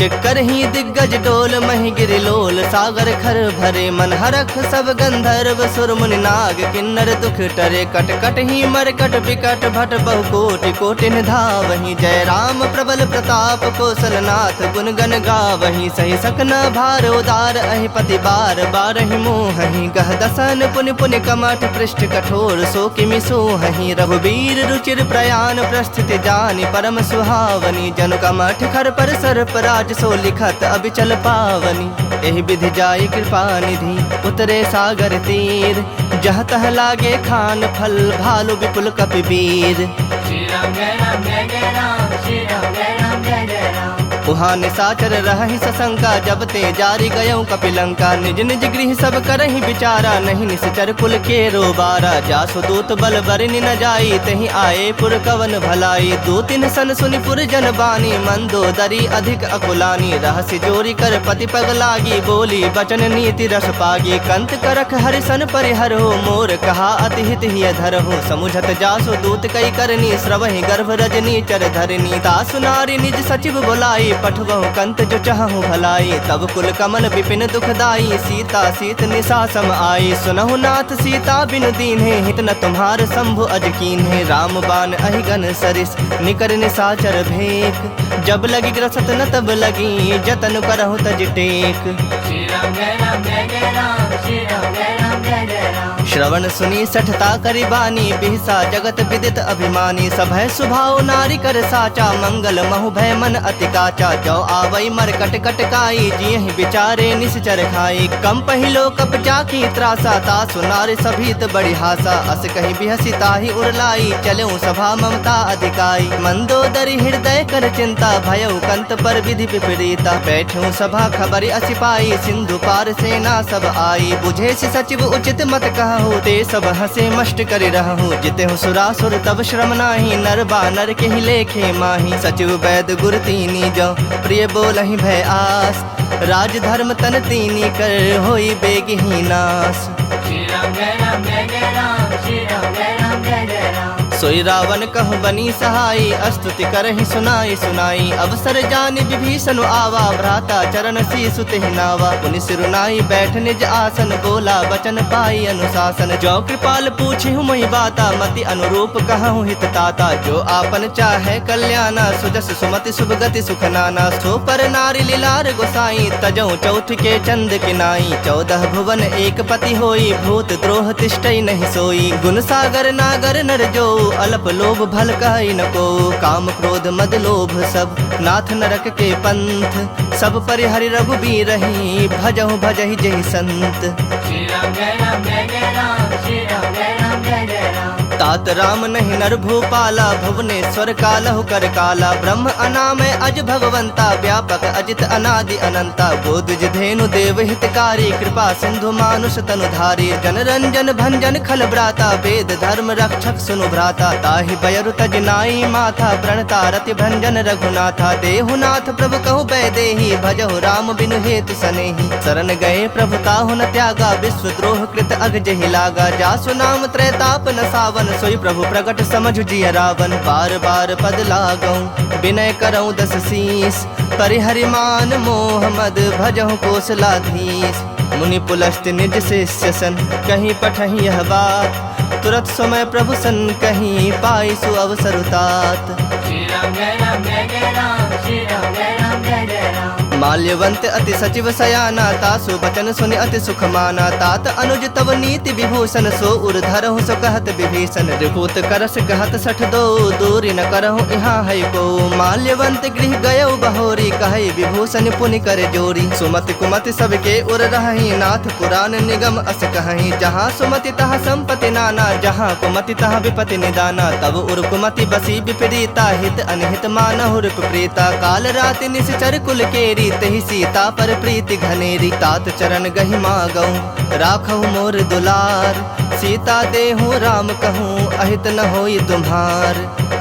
चिक्करहि दिग्गज डोल, महि गिरि लोल, सागर खर भरे। मन हरख सब गंधर्व सुर मुनि नाग, किन्नर दुख टरे। कट कट ही मरकट विकट भट, बहु कोटि कोटिन धावहि। जय राम प्रबल प्रताप, कौशलनाथ गुण गण गावहि। सहि सकन भार उदार, अहि पति बार बारहि मोहहि। गह दसन पुनि पुनि कमठ, पृष्ठ कठोर सो किमि सोहहि। रघुबीर रुचिर प्रयाण, प्रस्थिति जानि परम सुहावनी। जनु कमठ खर पर सर्प राज, सो लिखत अबिचल पावनी। एहि विधि जाई कृपा निधि, उतरे सागर तीर। जह तह लागे खान फल, भालु विपुल कपिवीर। श्री राम जय राम जय जय राम, श्री राम जय राम जय जय राम। उहाँ निसाचर रहहि सशंका, जब ते जारी गयौ कपिलंका। निज निज गृह सब करहि विचारा, नहीं निश्चर कुल के रोबारा। जासु दूत बल बरनि न जाई, तहि आए पुर कवन भलाई। दो तीन सन सुनि पुर जन बानी, मंदोदरी अधिक अकुलानी। रहस्य जोरी कर पति पग लागी, बोली बचन नीति रस पागी। कंत करख हरिसन परिहर हो, मोर कहा अति हित हिय धर हो। समुझत जासु दूत कई करनी, श्रवहि गर्भ रजनी चर धरनी। तासु नारी निज सचिव बुलाई, पठवहु कंत जो चाहु भलाई। तब कुल कमल विपिन दुखदाई, सीता सीत निशा सम आई। सुनहु नाथ सीता बिनु दीन्हे, हित न तुम्हार शंभु अज कीन्हे। राम बाण अहिगन सरिस, निकर निशाचर भेक। जब लगी ग्रसत न तब लगी, जतन करहु तज टेक। श्री राम जय राम जय जय राम, श्री राम जय राम जय जय राम। श्रवण सुनी सठता करि बानी, बिहसा जगत विदित अभिमानी। सभय सुभाव नारी कर साचा, मंगल महु भय मन अति काचा। जो आवई मर कट कट काई, जियहि विचारे निश्चर खाई। कम पहिलो कप जाकी त्रासा, तासु नारी सभीत बड़ी हासा। अस कहि बिहसी ताहि उरलाई, चलेउ सभा ममता अधिकाई। मंदोदरी हृदय कर चिंता, भयउ कंत पर विधि विपरीता। बैठऊ सभा खबर असि पाई, सिंधु पार सेना सब आई। बुझे सि सचिव उचित मत कहु, ते सब हसे मष्ट करि रहु। जितेहु सुरासुर तब श्रम नाही, नर बानर के ही लेखे माही। सचिव वैद गुर तीनी जो, प्रिय बोलहि भय आस। राज धर्म तन तीनी कर, होई बेगहि नास। श्री राम जय राम जय जय राम, श्री राम जय राम जय जय राम। सोई रावण कहु बनी सहाई, स्तुति करहि सुनाई सुनाई। अवसर जानि विभीषण आवा, भ्राता चरण शीसु तेहि नावा। पुनि सिरुनाई बैठ निज आसन, बोला बचन पाई अनुशासन। जो कृपाल पूछी मोहि बाता, मति अनुरूप कहूँ हित ताता। जो आपन चाहे कल्याणा, सुजस सुमति शुभ गति सुख नाना। सो पर नारी लीलार गोसाई, तजऊ चौथ के चंद किनाई। 14 भुवन एक पति होई, भूत द्रोह तिष्ठई नहीं सोई। गुण सागर नागर नर जो, अल्प लोभ भल कहि न को। काम क्रोध मद लोभ सब, नाथ नरक के पंथ। सब परिहरि रघुबीर रही, भजहु भजहि जहि संत। श्री राम जय राम जय जय राम, श्री राम जय राम जय जय राम। तात राम नहीं नर भूपाला, भुवनेश्वर कालहु कर काला। ब्रह्म अनामय अज भगवंता, व्यापक अजित अनादि अनंता। गोदुज धेनु देव हितकारी, कृपा सिंधु मानुष तनुधारी। जन रंजन भंजन खल ब्राता, वेद धर्म रक्षक सुनु भ्राता। ताहि बयरु तज नाई माथा, प्रणता रति भंजन रघुनाथा। देहुनाथ प्रभु कहु बैदेही, भजहु राम बिनु हेतु सनेही। शरण गए प्रभु ताहु न त्यागा, विश्व द्रोह कृत अग जहि लागा। जासु नाम त्रैताप न सावन, सोई प्रभु प्रगट समझ जिय रावण। बार बार पद लागऊं, विनय करऊं 10 शीस। परिहरि मान मोह मद, भजहु कौशलाधीश। मुनि पुलस्त निज शिष्य सन, कहीं पठहि यह बात। तुरत समय प्रभु सन, कहीं पाई सु अवसर तात। श्री राम जय राम जय जय राम, श्री राम जय राम जय जय राम। माल्यवंत अति सचिव सयाना, तासु बचन सुनि अति सुख माना। तात अनुज तव नीति विभूषण, सो उर धरहु सो कहत विभीषण। रिपुत करस कहत 62, दूरी न करहु यहाँ है को। माल्यवंत गृह गयौ बहोरी, कहै विभूषण पुनि कर जोरी। सुमति कुमति सबके उर रहहि, नाथ पुराण निगम अस कहहि। जहाँ सुमति तहाँ संपत्ति नाना, जहाँ कुमति तहाँ विपति निदाना। तब उर कुमति बसी विपरीता, हित अनहित मानहु रिप प्रीता। काल राति निश्चर कुल केरी, तहि सीता पर प्रीति घनेरी। तात चरण गहि मागऊं, राखहु मोर दुलार। सीता देहु राम कहूँ, अहित न होई तुम्हार।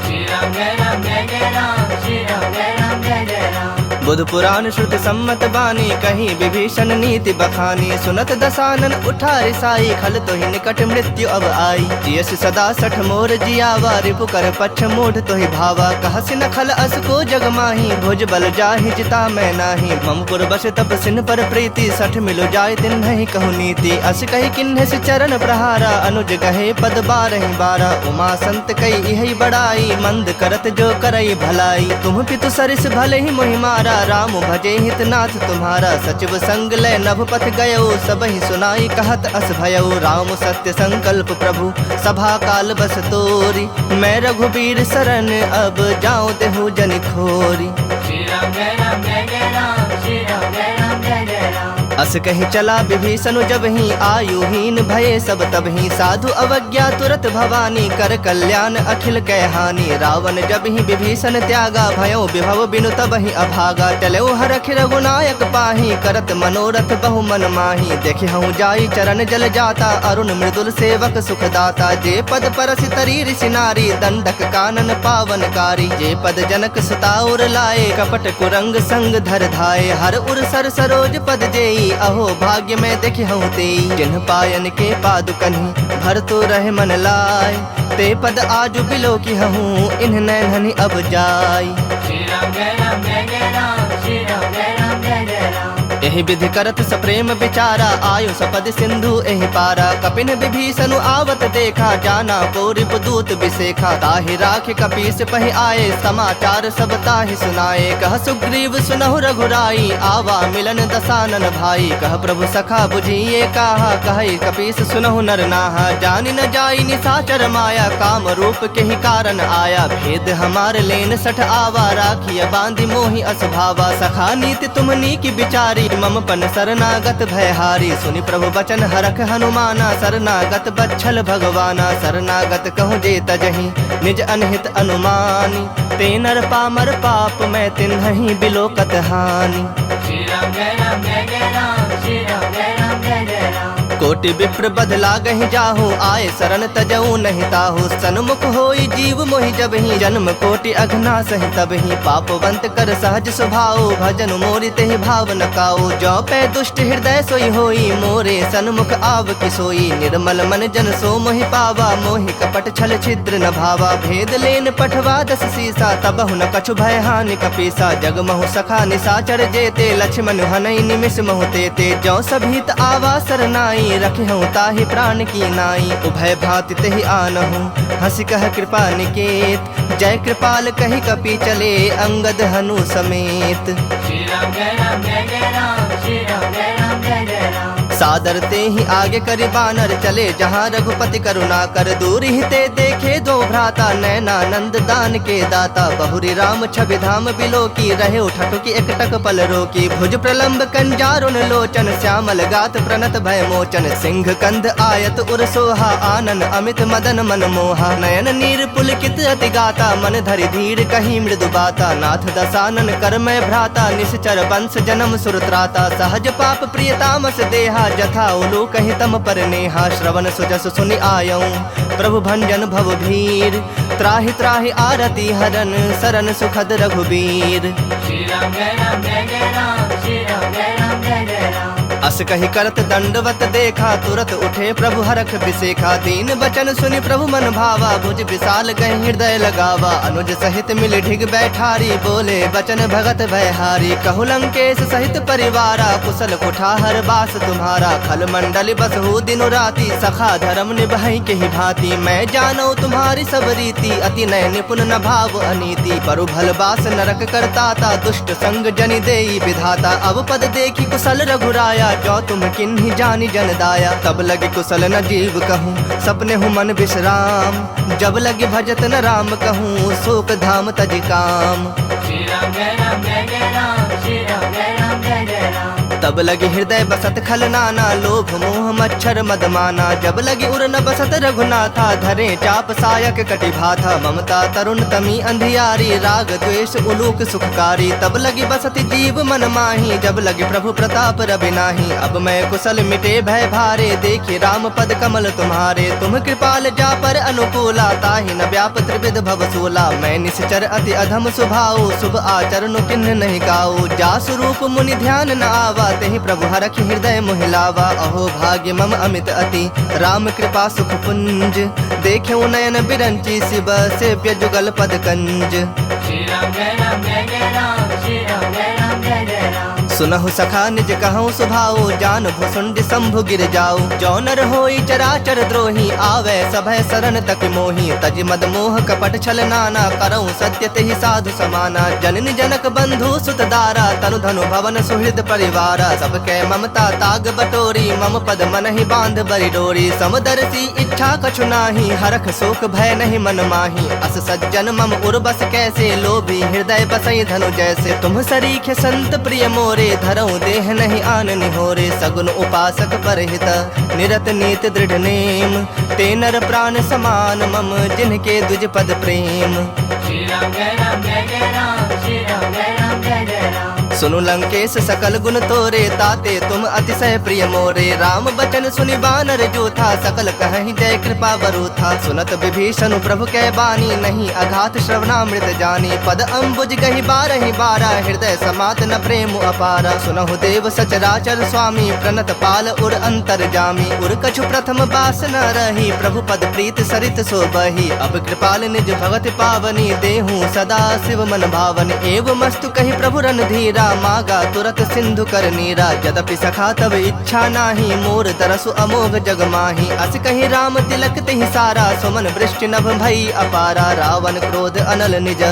श्री राम जय राम जय जय राम, श्री राम जय राम जय जय राम। बुध पुराण श्रुत सम्मत बानी, कहीं विभीषण नीति बखानी। सुनत दसानन उठा रिसाई, खल तो ही निकट मृत्यु अब आई। जियस सदा 60 मोर जियावा, रिपु कर पक्ष मूढ़ तो ही भावा। कहसि न खल अस को जग माही, भुज बल जाहि जिता मैं नाही। ममपुर बस तप सिन पर प्रीति, 60 मिलो जाय दिन नहीं कहु नीति। अस कही किन्ह से चरण प्रहारा, अनुज गहे पद 12 12। उमा संत कई यही बड़ाई, मंद करत जो करई भलाई। तुम पितु सरिस भले ही मोहि मारा, राम भजे हितनाथ तुम्हारा। सचिव संग लय नभ पथ गयो, सब ही सुनाई कहत अस भयो। राम सत्य संकल्प प्रभु, सभा काल बस तोरी। मैं रघुबीर शरण, अब जाऊं देहु जन खोरी। श्री राम जय राम जय जय राम, श्री राम जय राम जय जय राम। अस कही चला विभीषण जब ही, आयुहीन भये सब तब ही। साधु अवज्ञा तुरत भवानी, कर कल्याण अखिल कै हानि। रावण जब ही विभीषण त्यागा, भयो विभव बिनु तब ही अभागा। चलो हरख रघुनायक पाही, करत मनोरथ बहु मन माही। देखे हूँ जाई चरण जल जाता, अरुण मृदुल सेवक सुखदाता। जे पद परसि तरी ऋषि नारी, दंडक कानन पावनकारी। जे पद जनक सुताउर लाए, कपट कुरंग संग धर धाये। हर उर सर सरोज पद जेई, अहो भाग्य में देखे हूँ तेई। जिन्ह पायन के पादुकन्हि, भर तो रहे मन लाय। ते पद आजु बिलो की हूँ, इन्ह नैनहि अब जाय। श्री राम जय राम जय जय राम, श्री राम जय राम जय जय राम। एहि विधि करत सप्रेम विचारा, आयु सपद सिंधु एहि पारा। कपिन विभीषण आवत देखा, जाना को रिपुदूत बिसेखा। ताहि राखि कपीस पहि आए, समाचार सब ताहि सुनाए। कह सुग्रीव सुनहु रघुराई, आवा मिलन दसानन भाई। कह प्रभु सखा बुझिए काहा, कहि कपीस सुनहु नर नाहा। जानि न जाई निशाचर माया, काम रूप के ही कारण आया। भेद हमार लेन 60 आवा, राखिय बांधि मोहि असभावा। सखा नीति तुमनी की बिचारी, मम पन शरणागत भयहारी। सुनि प्रभु बचन हरख हनुमाना, शरणागत बच्छल भगवाना। शरणागत कहूँ जे तजहि, निज अनहित अनुमानी। ते नर पामर पाप, मैं तिन्हि बिलोकत हानि। श्री राम जय राम जय जय राम, श्री राम जय राम जय जय राम। कोटि विप्र बदला गहि जाहु, आए शरण तजऊ नहीं ताहु। सन्मुख होई जीव मोहि जब ही, जन्म कोटि अघना सहि तब ही। पापवंत कर सहज स्वभाव, भजन मोरि तेहि भाव न काऊ। जो पै दुष्ट हृदय सोई होई, मोरे सन्मुख आव कि सोई। निर्मल मन जन सो मोहि पावा, मोहि कपट छल छिद्र न भावा। भेद लेन पठवा 10 सीसा, तबहु न कछु भय हानि कपीसा। जग महु सखा निसाचर जेते, लक्ष्मण हनई निमिष महु तेते। जो सभीत आवा सरनाई, रखहु ताहि प्राण की नाई। उभय भांति तेहि आनहु, हंसी कह कृपा निकेत। जय कृपाल कहि कपि चले, अंगद हनु समेत। श्री राम जय राम जय जय राम, श्री राम जय राम जय जय राम। सादर ते ही आगे करि बानर चले, जहाँ रघुपति करुणा कर। दूर ही ते देखे दो भ्राता, नैनानंद दान के दाता। बहुरी राम छवि धाम बिलो की, रहे ठठुकी एकटक पल रोकी। भुज प्रलंब कंजारुन लोचन, श्यामल गात प्रणत भय मोचन। सिंह कंध आयत उर सोहा, आनन अमित मदन मन मोहा। नयन नीर पुलकित अति गाता, मन धरि धीर कहीं मृदु बाता। नाथ दसानन कर मैं भ्राता, निश्चर वंश जन्म सुरत्राता। सहज पाप प्रियतामस देहा, जथा उलू कहि तम पर नेहा। श्रवण सुजस सुनि आयऊं, प्रभु भंजन भव भीर। त्राहि त्राहि आरती हरन, सरन सुखद रघुबीर। श्री राम जय राम जय जय राम, श्री राम जय राम जय जय राम। अस कहि करत दंडवत देखा, तुरत उठे प्रभु हरख बिसेखा। दीन बचन सुनि प्रभु मन भावा, भुज विशाल गहि हृदय लगावा। अनुज सहित मिल ढिग बैठारी, बोले बचन भगत भयहारी। कहु लंकेश सहित परिवारा, कुशल कुठार बास तुम्हारा। खल मंडल बसहु दिनु राति, सखा धर्म निभाई के ही भांति। मैं जानौ तुम्हारी सब रीति, अति नय निपुण न भाव अनीति। परु भल बास नरक करताता, दुष्ट संग जनि देई विधाता। अब पद देखी कुशल रघुराया, जो तुम किन्हीं जानी जन दाया। तब लगे कुशल न जीव कहूँ, सपने हूँ मन विश्राम। जब लगे भजत न राम कहूँ, शोक धाम तज काम। श्री राम जय राम जय जय राम, श्री राम जय राम जय जय राम। तब लगे हृदय बसत खल नाना, लोभ मोह मच्छर मद माना। जब लगे उर न बसत रघुनाथा, धरे चाप सायक कटि भाथा। ममता तरुण तमी अंधियारी, राग द्वेष उलूक सुखकारी। तब लगी बसत जीव मन माही, जब लगे प्रभु प्रताप रवि नाही। अब मैं कुशल मिटे भय भारे, देखे राम पद कमल तुम्हारे। तुम कृपाल जा पर अनुकूला, ताहि न व्याप त्रिविध भव सूला। मैं निश्चर अति अधम स्वभाव, शुभ आचरण किन्ह नहीं गाऊ। जा स्वरूप मुनि ध्यान न आवा, तेहि प्रभु हरखि हृदय मोहिलावा। अहो भाग्य मम अमित अति, राम कृपा सुख पुंज। देखे नयन बिरंची, शिव सेव्य जुगल पद कंज। श्री राम जय राम जय जय राम, श्री राम जय राम जय जय राम। सुनहु सखा निज कहूँ सुभाऊ, जान भुसुंड शंभु गिर जाऊ। जो नर होई चराचर द्रोही, आवे सभय शरण तक मोही। तज मद मोह कपट छल नाना, करऊँ सत्य तेहि साधु समाना। जननी जनक बंधु सुत दारा, तनु धनु भवन सुहृद परिवारा। सबके ममता ताग बटोरी, मम पद मन ही बांध बरि डोरी। समदर्शी इच्छा कछु नाही, हरख शोक भय नहीं मन माही। अस सज्जन मम उर्बस कैसे, लोभी हृदय बसई धनु जैसे। तुम सरीखे संत प्रिय मोरे, धरऊँ देह नहीं आन निहोरे। सगुन उपासक परहित, निरत नीत दृढ़ नेम। ते नर प्राण समान मम, जिनके दुज पद प्रेम। श्री राम जय राम जय जय राम, श्री राम जय राम जय जय राम। सुनु लंकेश सकल गुण तोरे, ताते तुम अतिशय प्रिय मोरे। राम बचन सुनि बानर जो था, सकल कहीं जय कृपा बरु था। सुनत विभीषण प्रभु कै बानी, नहीं अघात श्रवणामृत जानी। पद अम्बुज गहि बारहि बारा, हृदय समात न प्रेम अपारा। सुनहु देव सचराचर स्वामी, प्रणत पाल उर अंतर जामी। उर कछु प्रथम बास न रही, प्रभु पद प्रीत सरित सो बही। अब कृपाल निज भगत पावनी, देहूँ सदा शिव मन भावनी। एव मस्तु कही प्रभु रणधीरा, मागा तुरत सिंधु कर नीरा। यद्यपि सखा तब इच्छा नाही, मोर तरसु अमोघ जग माही। अस कही राम तिलक तेहि सारा, सुमन वृष्टि नभ भई अपारा। रावण क्रोध अनल निज,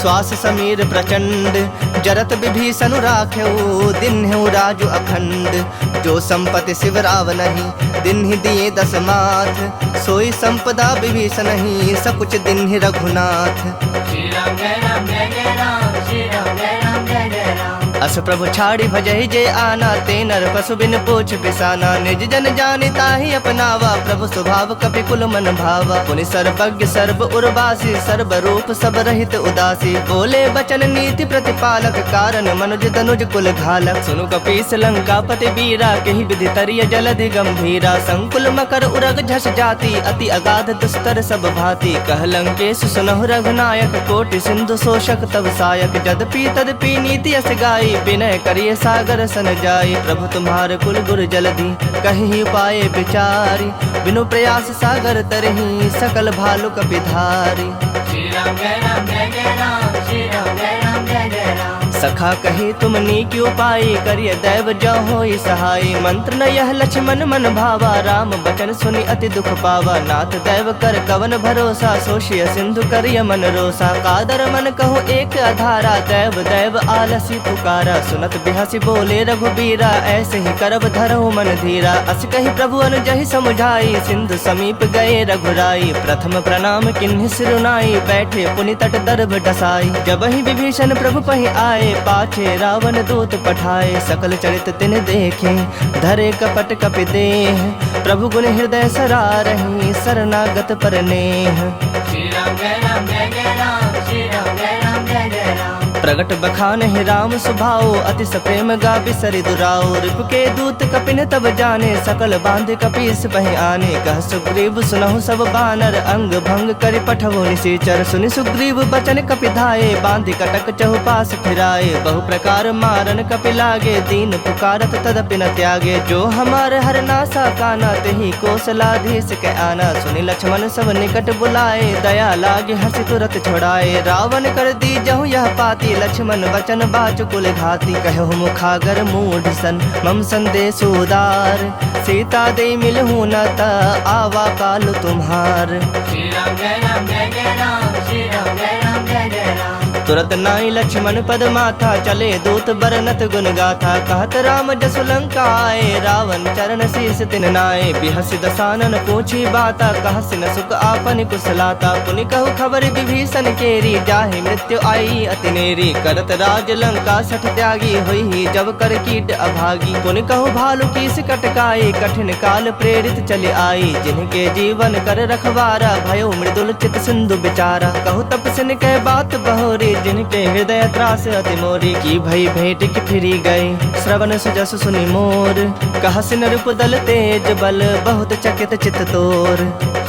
श्वास समीर प्रचंड। जरत विभीषण राख्यऊ, दिन्हु राजु अखंड। जो संपत्ति शिव रावनहि, दिन्हि दिए 10 माथ। सोई संपदा विभीषण ही, सकुच दिन्हि रघुनाथ। श्री राम जय राम जय जय राम, श्री राम जय राम जय जय राम। अस प्रभु छाड़ी भजहि जे आना, ते नर पशु बिन पूछ पिसाना। निज जन जानि ताहि अपनावा, प्रभु स्वभाव कपि कुल मन भावा। पुनि सर्वज्ञ सर्व उर्वासी, सर्व रूप सब रहित उदासी। बोले बचन नीति प्रतिपालक, कारण मनुज तनुज कुल घालक। सुनु कपीस लंकापति वीरा, केहि विधि तरिय जलधि गंभीरा। संकुल मकर उरग झस जाति, अति अगाध दुस्तर सब भांति। कह लंकेश सुनहु रघुनायक, कोटि सिंधु शोषक तब सायक। जदपि तदपि नीति यस गाई, विनय करिए सागर सन जाई। प्रभु तुम्हार कुल गुर जलधि, कहि पाए विचारी। बिनु प्रयास सागर तरहि, सकल भालु कपि धारी। श्री राम जय राम जय जय राम, श्री राम जय राम जय जय राम। सखा कही तुम नीक उपाय, करिय दैव जो होई सहाय। मंत्र न यह लक्ष्मण मन भावा, राम बचन सुनि अति दुख पावा। नाथ दैव कर कवन भरोसा, सोशिय सिंधु करिय मन रोसा। कादर मन कहो एक आधारा, दैव दैव आलसी पुकारा। सुनत बिहसी बोले रघुबीरा, ऐसे ही करब धरहु मन धीरा। अस कही प्रभु अनुजहि समुझाई, सिंधु समीप गए रघुराई। प्रथम प्रणाम किन्हि सिरुनाई, बैठे पुनि तट दर्भ डसाई। जब ही विभीषण प्रभु पहि आए, पाछे रावण दूत पठाए। सकल चरित तिन देखे, धरे कपट कपि देह। प्रभु गुण हृदय सरारहि, शरणागत पर नेह। श्री राम जय राम जय जय राम, श्री राम जय राम जय जय राम। प्रगट बखान ही राम सुभाओ, अति सप्रेम गा बिसरि दुराओ। रिप के दूत कपिन तब जाने, सकल बांध कपीस बहि आने। कह सुग्रीव सुनहु सब बानर, अंग भंग करि पठवो निशाचर। सुनि सुग्रीव बचन कपि धाये, बांधि कटक चहुपास फिराए। बहु प्रकार मारन कपि लागे, दीन पुकारत तदपि न त्यागे। जो हमार हरनासा काना, तेहि कौशलाधीश के आना। सुनि लक्ष्मण सब निकट बुलाए, दया लागे हंसी तुरत छोड़ाए। रावण कर दी जहु यह पाती, लक्ष्मण बचन बाचुकुल घाती। कहु मुखागर मूढ़ सन, मम संदेश उदार। सीता दे मिलहु न ता, आवा काल तुम्हार। श्री राम जय राम जय जय राम, श्री राम जय राम जय जय राम। तुरत नाई लक्ष्मण पद माथा, चले दूत बरनत गुण गाथा। कहत राम जसु लंका आए, रावण चरण शीस तिन नाए। बिहसि दसानन पूछी बाता, कहसि न सुख आपन कुशलाता। पुनि कहु खबर विभीषण केरी, जाहि मृत्यु आई अति नेरी। करत राज लंका सठ त्यागी, होई जब कर कीट अभागी। पुनि कहु भालु कीस कटकाई, कठिन काल प्रेरित चले आई। जिनके जीवन कर रखवारा, भयो मृदुल चित सिंधु बिचारा। कहु तपस्विन कह बात बहोरी, जिनके हृदय त्रास अति मोरी। की भई भेंट की फिरी गए, श्रवण सुजस सुनि मोर। कहसि नृप दल तेज बल, बहुत चकित चित तोर।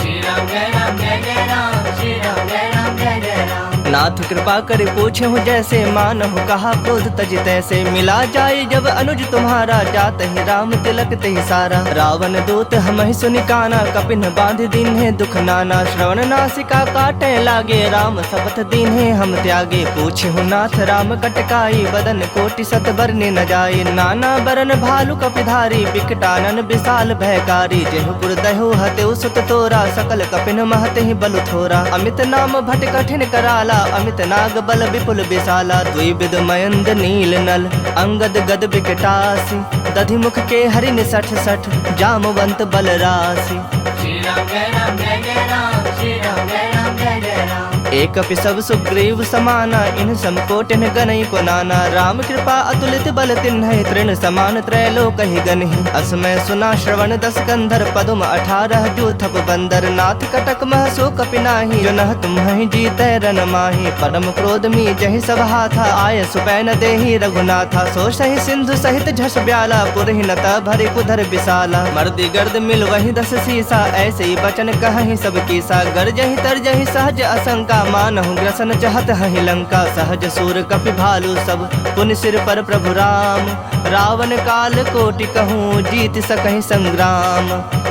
श्री राम जय राम जय जय राम, श्री राम जय राम जय जय राम। नाथ कृपा कर पूछे हूँ जैसे, मानहु कहा क्रोध तज तैसे। मिला जाए जब अनुज तुम्हारा, जात ही राम तिलक तेहि सारा। रावण दूत हमहि सुनि काना, कपिन बांध दीन्हे दुख नाना। श्रवण नासिका काटे लागे, राम शपथ दीन्हे हम त्यागे। पूछे हूँ नाथ राम कटकाई, बदन कोटि सत बरने न जाए। नाना बरन भालु कपिधारी, बिकटानन विशाल भयकारी। जेहुपुर दहु हतेउ सुत तोरा, सकल कपिन महते ही बलु थोरा। अमित नाम भट कठिन कराला, अमित नाग बल विपुल विशाला। द्विविध मयंद नील नल, अंगद गद विकटासी। दधि मुख के हरिन सठ सठ, जामवंत बल राशि। श्री राम जय राम जय जय राम, श्री राम जय राम जय जय राम। एक सब सुग्रीव समाना, इन समकोटिन गनई को नाना। राम कृपा अतुलित बल तिन्हि, तृण समान त्रैलोक ही गनहि। असमय सुना श्रवण दस कंधर, पदुम 18 जूथप बंदर। नाथ कटक मह सो कपि नाहि, जो नह तुम्हि जीतै रन माहि। परम क्रोध मी जहि सब हाथा, आय सुपै न देहि रघुनाथा। सो सहि सिंधु सहित झस ब्याला, पुरहि न त भरि कुधर विशाला। मर्दी गर्द मिल वहि 10 सीसा, ऐसे ही बचन कहहि सब कीसा। गरजहि तरजहि सहज असंका, मानहु ग्रसन चाहत हहि लंका। सहज सूर कपि भालु सब, पुनि सिर पर प्रभु राम। रावण काल कोटि कहूँ, जीत सकहि संग्राम।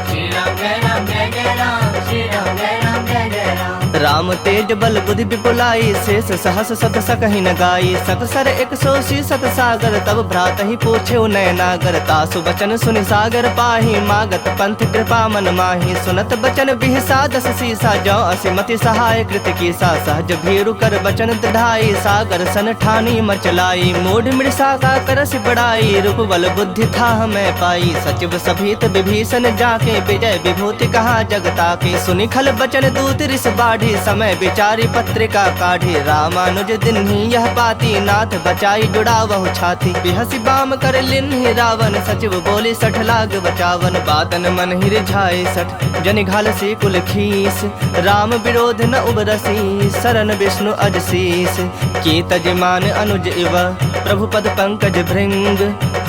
श्री राम जय राम जय जय राम, श्री राम जय राम जय जय राम। राम तेज बल बुद्धि विपुलाई, शेष सहस सत सकहि न गाई। सकसर 180 सत सागर, तब भ्रात ही पूछे नय नागर। तासु बचन सुनि सागर पाही, मागत पंथ कृपा मन माही। सुनत बचन बिहसा 10 सीसा, जौ असिमति सहाय कृत कीसा। सहज भीरु कर बचन दृढ़ाई, सागर सन ठानी मचलाई। मूढ़ मृषा का करसि बड़ाई, रूप बल बुद्धि था मैं पाई। सचिव सभीत विभीषण जाके, विजय विभूति कहा जगता के। सुनि खल बचन दूत रिस बाढ़, बाढ़ी, समय विचारी पत्रिका काढ़ी। रामानुज दिन ही यह पाती, नाथ बचाई जुड़ा वहु छाती। बिहसी बाम कर लिन्हि रावण, सचिव बोली 60 लाग बचावन। बातन मन ही रिझाए 60, जनि घालसी कुल खीस। राम विरोध न उबरसी, शरण विष्णु अजशीस। की तजमान अनुज इव, प्रभु पद पंकज भृंग।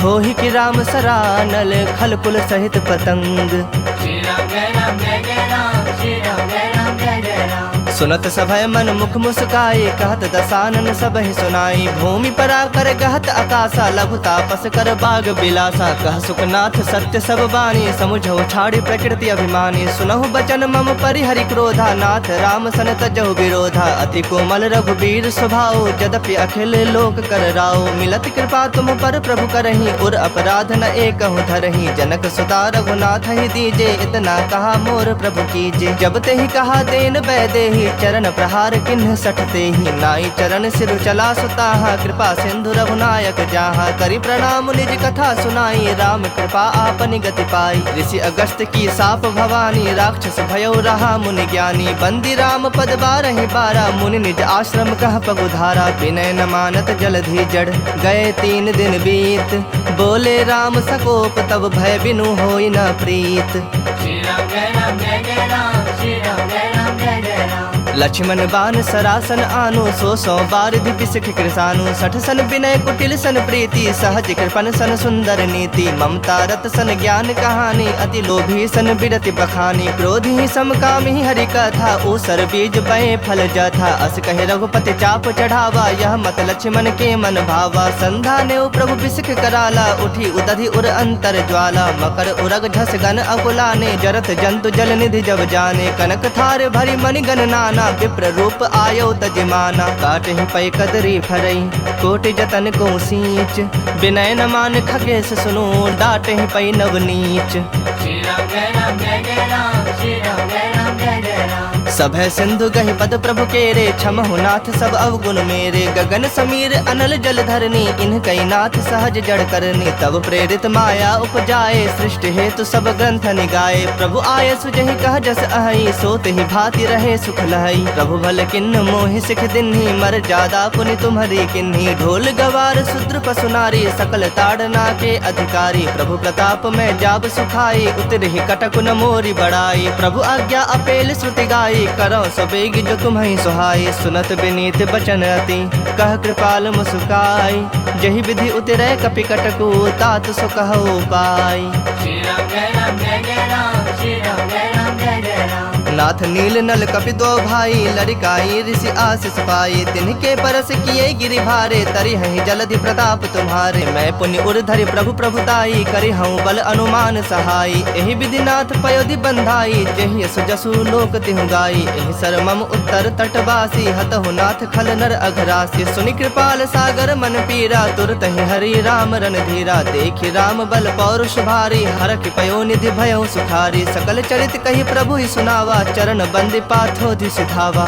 होहि कि राम सरानल, खल कुल सहित पतंग। श्री राम जय राम जय जय राम, श्री राम जय राम जय जय राम। सुनत सभय मन मुख मुस्काए, कहत दसानन सबहि सुनाई। भूमि परा कर गहत आकाशा, लघु तापस कर बाग बिलासा। कह सुखनाथ सत्य सब बानी, समुझौ छाड़ी प्रकृति अभिमानी। सुनहु बचन मम परिहरि क्रोधा, नाथ राम सन तजहु विरोधा। अति कोमल रघुबीर स्वभाव, यद्यपि अखिल लोक कर राव। मिलत कृपा तुम पर प्रभु करही, उर अपराध न एकहु धरही। जनक सुता रघुनाथ ही दीजे, इतना कहा मोर प्रभु कीजे। जब ते ही कहा देन वैदेही, चरण प्रहार किन्ह सठते ही। नाई चरण सिर चला सुताहा, कृपा सिंधु रघुनायक जाहा। करि प्रणाम निज कथा सुनाई, राम कृपा आपनि गति पाई। ऋषि अगस्त की साप भवानी, राक्षस भयो रहा मुनि ज्ञानी। बंदी राम पद 12 बारा, मुनि निज आश्रम कह पगुधारा। विनय न मानत जलधि जड़, गए 3 दिन बीत। बोले राम सकोप, तब भय बिनु होई न प्रीत। श्री राम जय राम जय जय राम, श्री राम जय राम जय जय राम। लक्ष्मण बान सरासन आनु, 100 बारिधि बिसिख कृसानु। 60 सन विनय कुटिल सन प्रीति, सहज कृपन सन सुंदर नीति। ममता रत सन ज्ञान कहानी, अति लोभी सन बिरति बखानी। क्रोधी समकामी हरि कथा, ऊसर बीज बए फल जथा। अस कहे रघुपति चाप चढ़ावा, यह मत लक्ष्मण के मन भावा। संधा ने प्रभु बिसिख कराला, उठी उदधि उर अंतर ज्वाला। मकर उरग झस गन अकुलाने, जरत जंतु जल निधि जब जाने। कनक थार भरी मणिगण नाना, विप्र रूप आयो तजमाना। काट ही पै कदरी फरई, कोटि जतन को सींच। विनय न मान खगेश सुनो, डाट ही पै नवनीच। श्री राम जय राम जय जय राम, श्री राम जय राम जय जय राम। सभय सिंधु गहि पद प्रभु केरे, क्षमहु नाथ सब अवगुण मेरे। गगन समीर अनल जल धरनी, इन कई नाथ सहज जड़ करनी। तब प्रेरित माया उपजाए, सृष्टि हेतु सब ग्रंथ निगाए। प्रभु आय सुजहि कह जस अहि, सोत ही भांति रहे सुख लहई। प्रभु भल किन्न मोहि सिख दिन्ही, मर जादा पुनि तुम्हरी किन्ही। ढोल गवार शूद्र पशु नारी, सकल ताड़ना के अधिकारी। प्रभु प्रताप में जाब सुखाई, उतरहि कटक न मोरी बड़ाई। प्रभु आज्ञा अपेल श्रुति गाई, करो सबेग जो तुम्हें सुहाई। सुनत विनीत बचन अति, कह कृपाल मुस्काई। जहि विधि उतरै कपि कटकु, तात सो कहो पाई। श्री राम जय राम जय जय राम, श्री राम जय राम जय जय राम। नाथ नील नल कपि 2 भाई, लड़काई ऋषि आशीष पाई। तिनके परस किए गिरि भारे, तरि हहि जलधि प्रताप तुम्हारे। मैं पुण्य उर्धरि प्रभु प्रभुताई, करि हूँ बल अनुमान सहाई। एहि विधि नाथ पयोधि बंधाई, जेहि यस जसु लोक तिहु गाई। एहि सर मम उत्तर तटवासी, हतहु नाथ खल नर अघरासी। सुनि कृपाल सागर मन पीरा, तुरत ही हरि राम रणधीरा। देखि राम बल पौरुष भारी, हरखि पयो निधि भयो सुखारी। सकल चरित कहि प्रभु ही सुनावा, चरण बंदी पाथोधि सिधावा।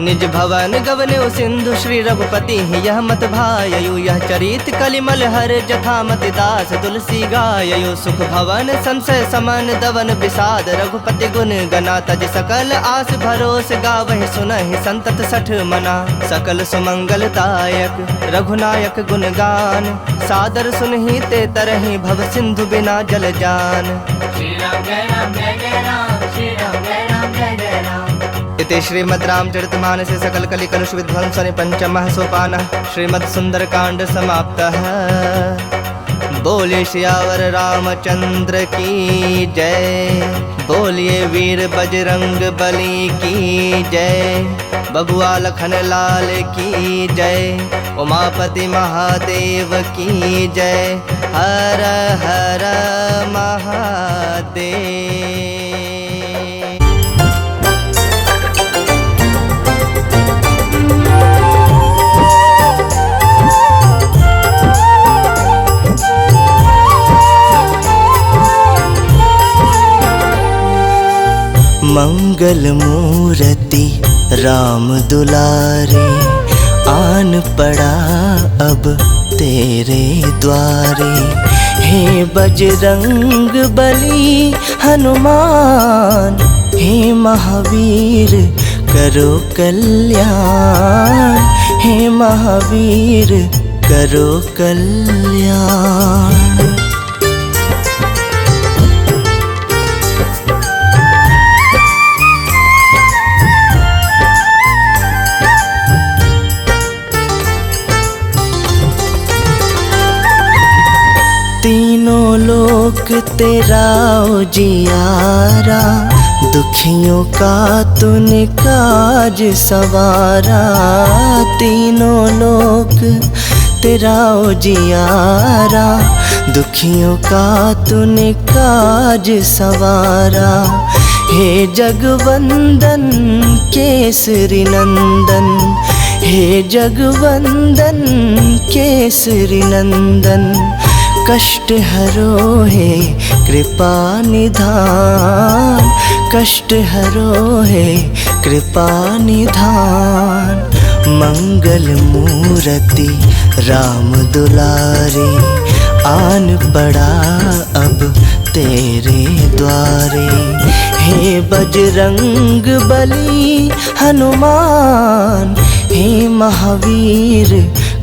निज भवन गवने सिंधु, श्री रघुपति यह मत भाययु। यह चरित कलिमल हर, जथा मति दास तुलसी गाययु। सुख भवन संशय समन, दवन विषाद रघुपति गुण गना। तज सकल आस भरोस, गावहि सुनहि संतत 60 मना। सकल सुमंगलदायक रघुनायक गुण गान, सादर सुनहि ते तरहि भव सिंधु बिना जल जान। श्री राम जय राम जय जय राम, श्री राम जय राम जय जय राम। इति श्रीमद् रामचरितमानसे सकल कलि कलुष विध्वंसने 5मः सोपानः। श्रीमद् सुंदरकांड समाप्तः। बोलिए सियावर रामचंद्र की जय, बोलिए वीर बजरंग बली की जय, बबुआ लखन लाल की जय, उमापति महादेव की जय। हर हर महादेव। मंगल मूर्ति राम दुलारे, आन पड़ा अब तेरे द्वारे। हे बजरंग बली हनुमान, हे महावीर करो कल्याण, हे महावीर करो कल्याण। तीनों लोक तेरा उजियारा, दुखियों का तूने काज सवारा। तीनों लोक तेरा उजियारा, दुखियों का तूने काज सवारा। हे जगवंदन केसरी नंदन, हे जगवंदन केसरी नंदन, कष्ट हरो हे कृपा निधान, कष्ट हरो हे कृपा निधान। मंगल मूर्ति राम दुलारे, आन पड़ा अब तेरे द्वारे। हे बजरंग बली हनुमान, हे महावीर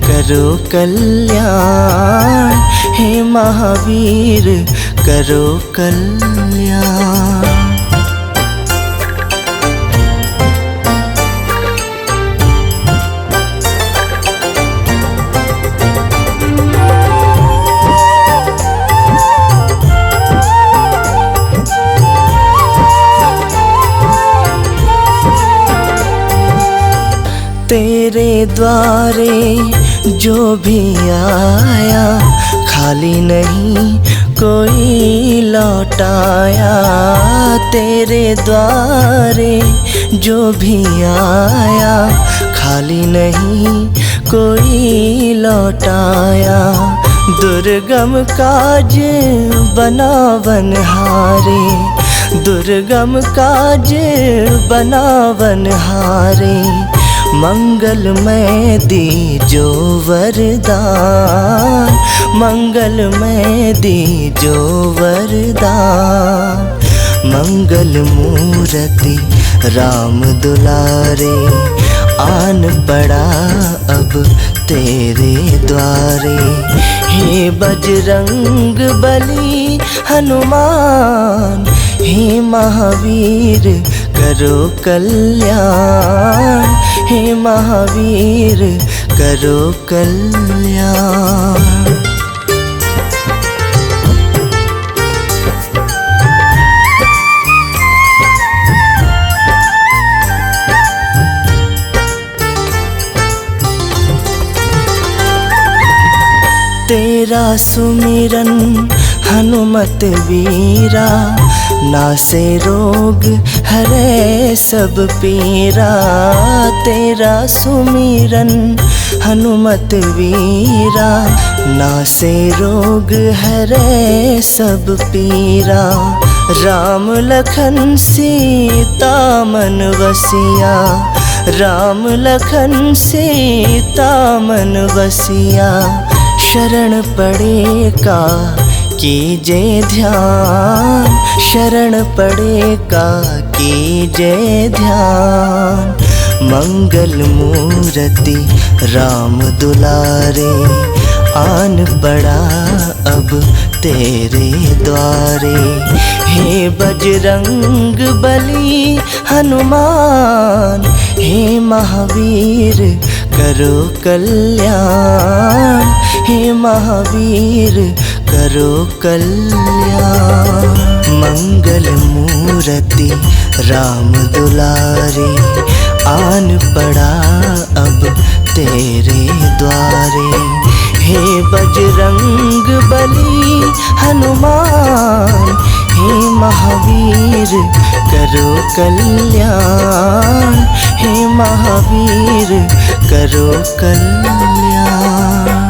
करो कल्याण, हे महावीर करो कल्याण। तेरे द्वारे जो भी आया, खाली नहीं कोई लौटाया। तेरे द्वारे जो भी आया, खाली नहीं कोई लौटाया। दुर्गम काज बनावनहारे, दुर्गम काज बनावनहारे। मंगलमय दीजो वरदान, मंगलमय दीजो वरदान। मंगल मूर्ति राम दुलारे, आन पड़ा अब तेरे द्वारे। हे बजरंग बली हनुमान, हे महावीर करो कल्याण, हे महावीर करो कल्याण। तेरा सुमिरन हनुमत वीरा, नासे रोग हरे सब पीरा। तेरा सुमिरन हनुमत वीरा, नासे रोग हरे सब पीरा। राम लखन सीता मन वसिया, राम लखन सीता मन वसिया। शरण पड़े का कीजे ध्यान, शरण पड़े का कीजे ध्यान। मंगल मूर्ति राम दुलारे, आन पड़ा अब तेरे द्वारे। हे बजरंग बली हनुमान, हे महावीर करो कल्याण, हे महावीर करो कल्याण। मंगल मूर्ति राम दुलारे, आन पड़ा अब तेरे द्वारे। हे बजरंग बली हनुमान, हे महावीर करो कल्याण, हे महावीर करो कल्याण।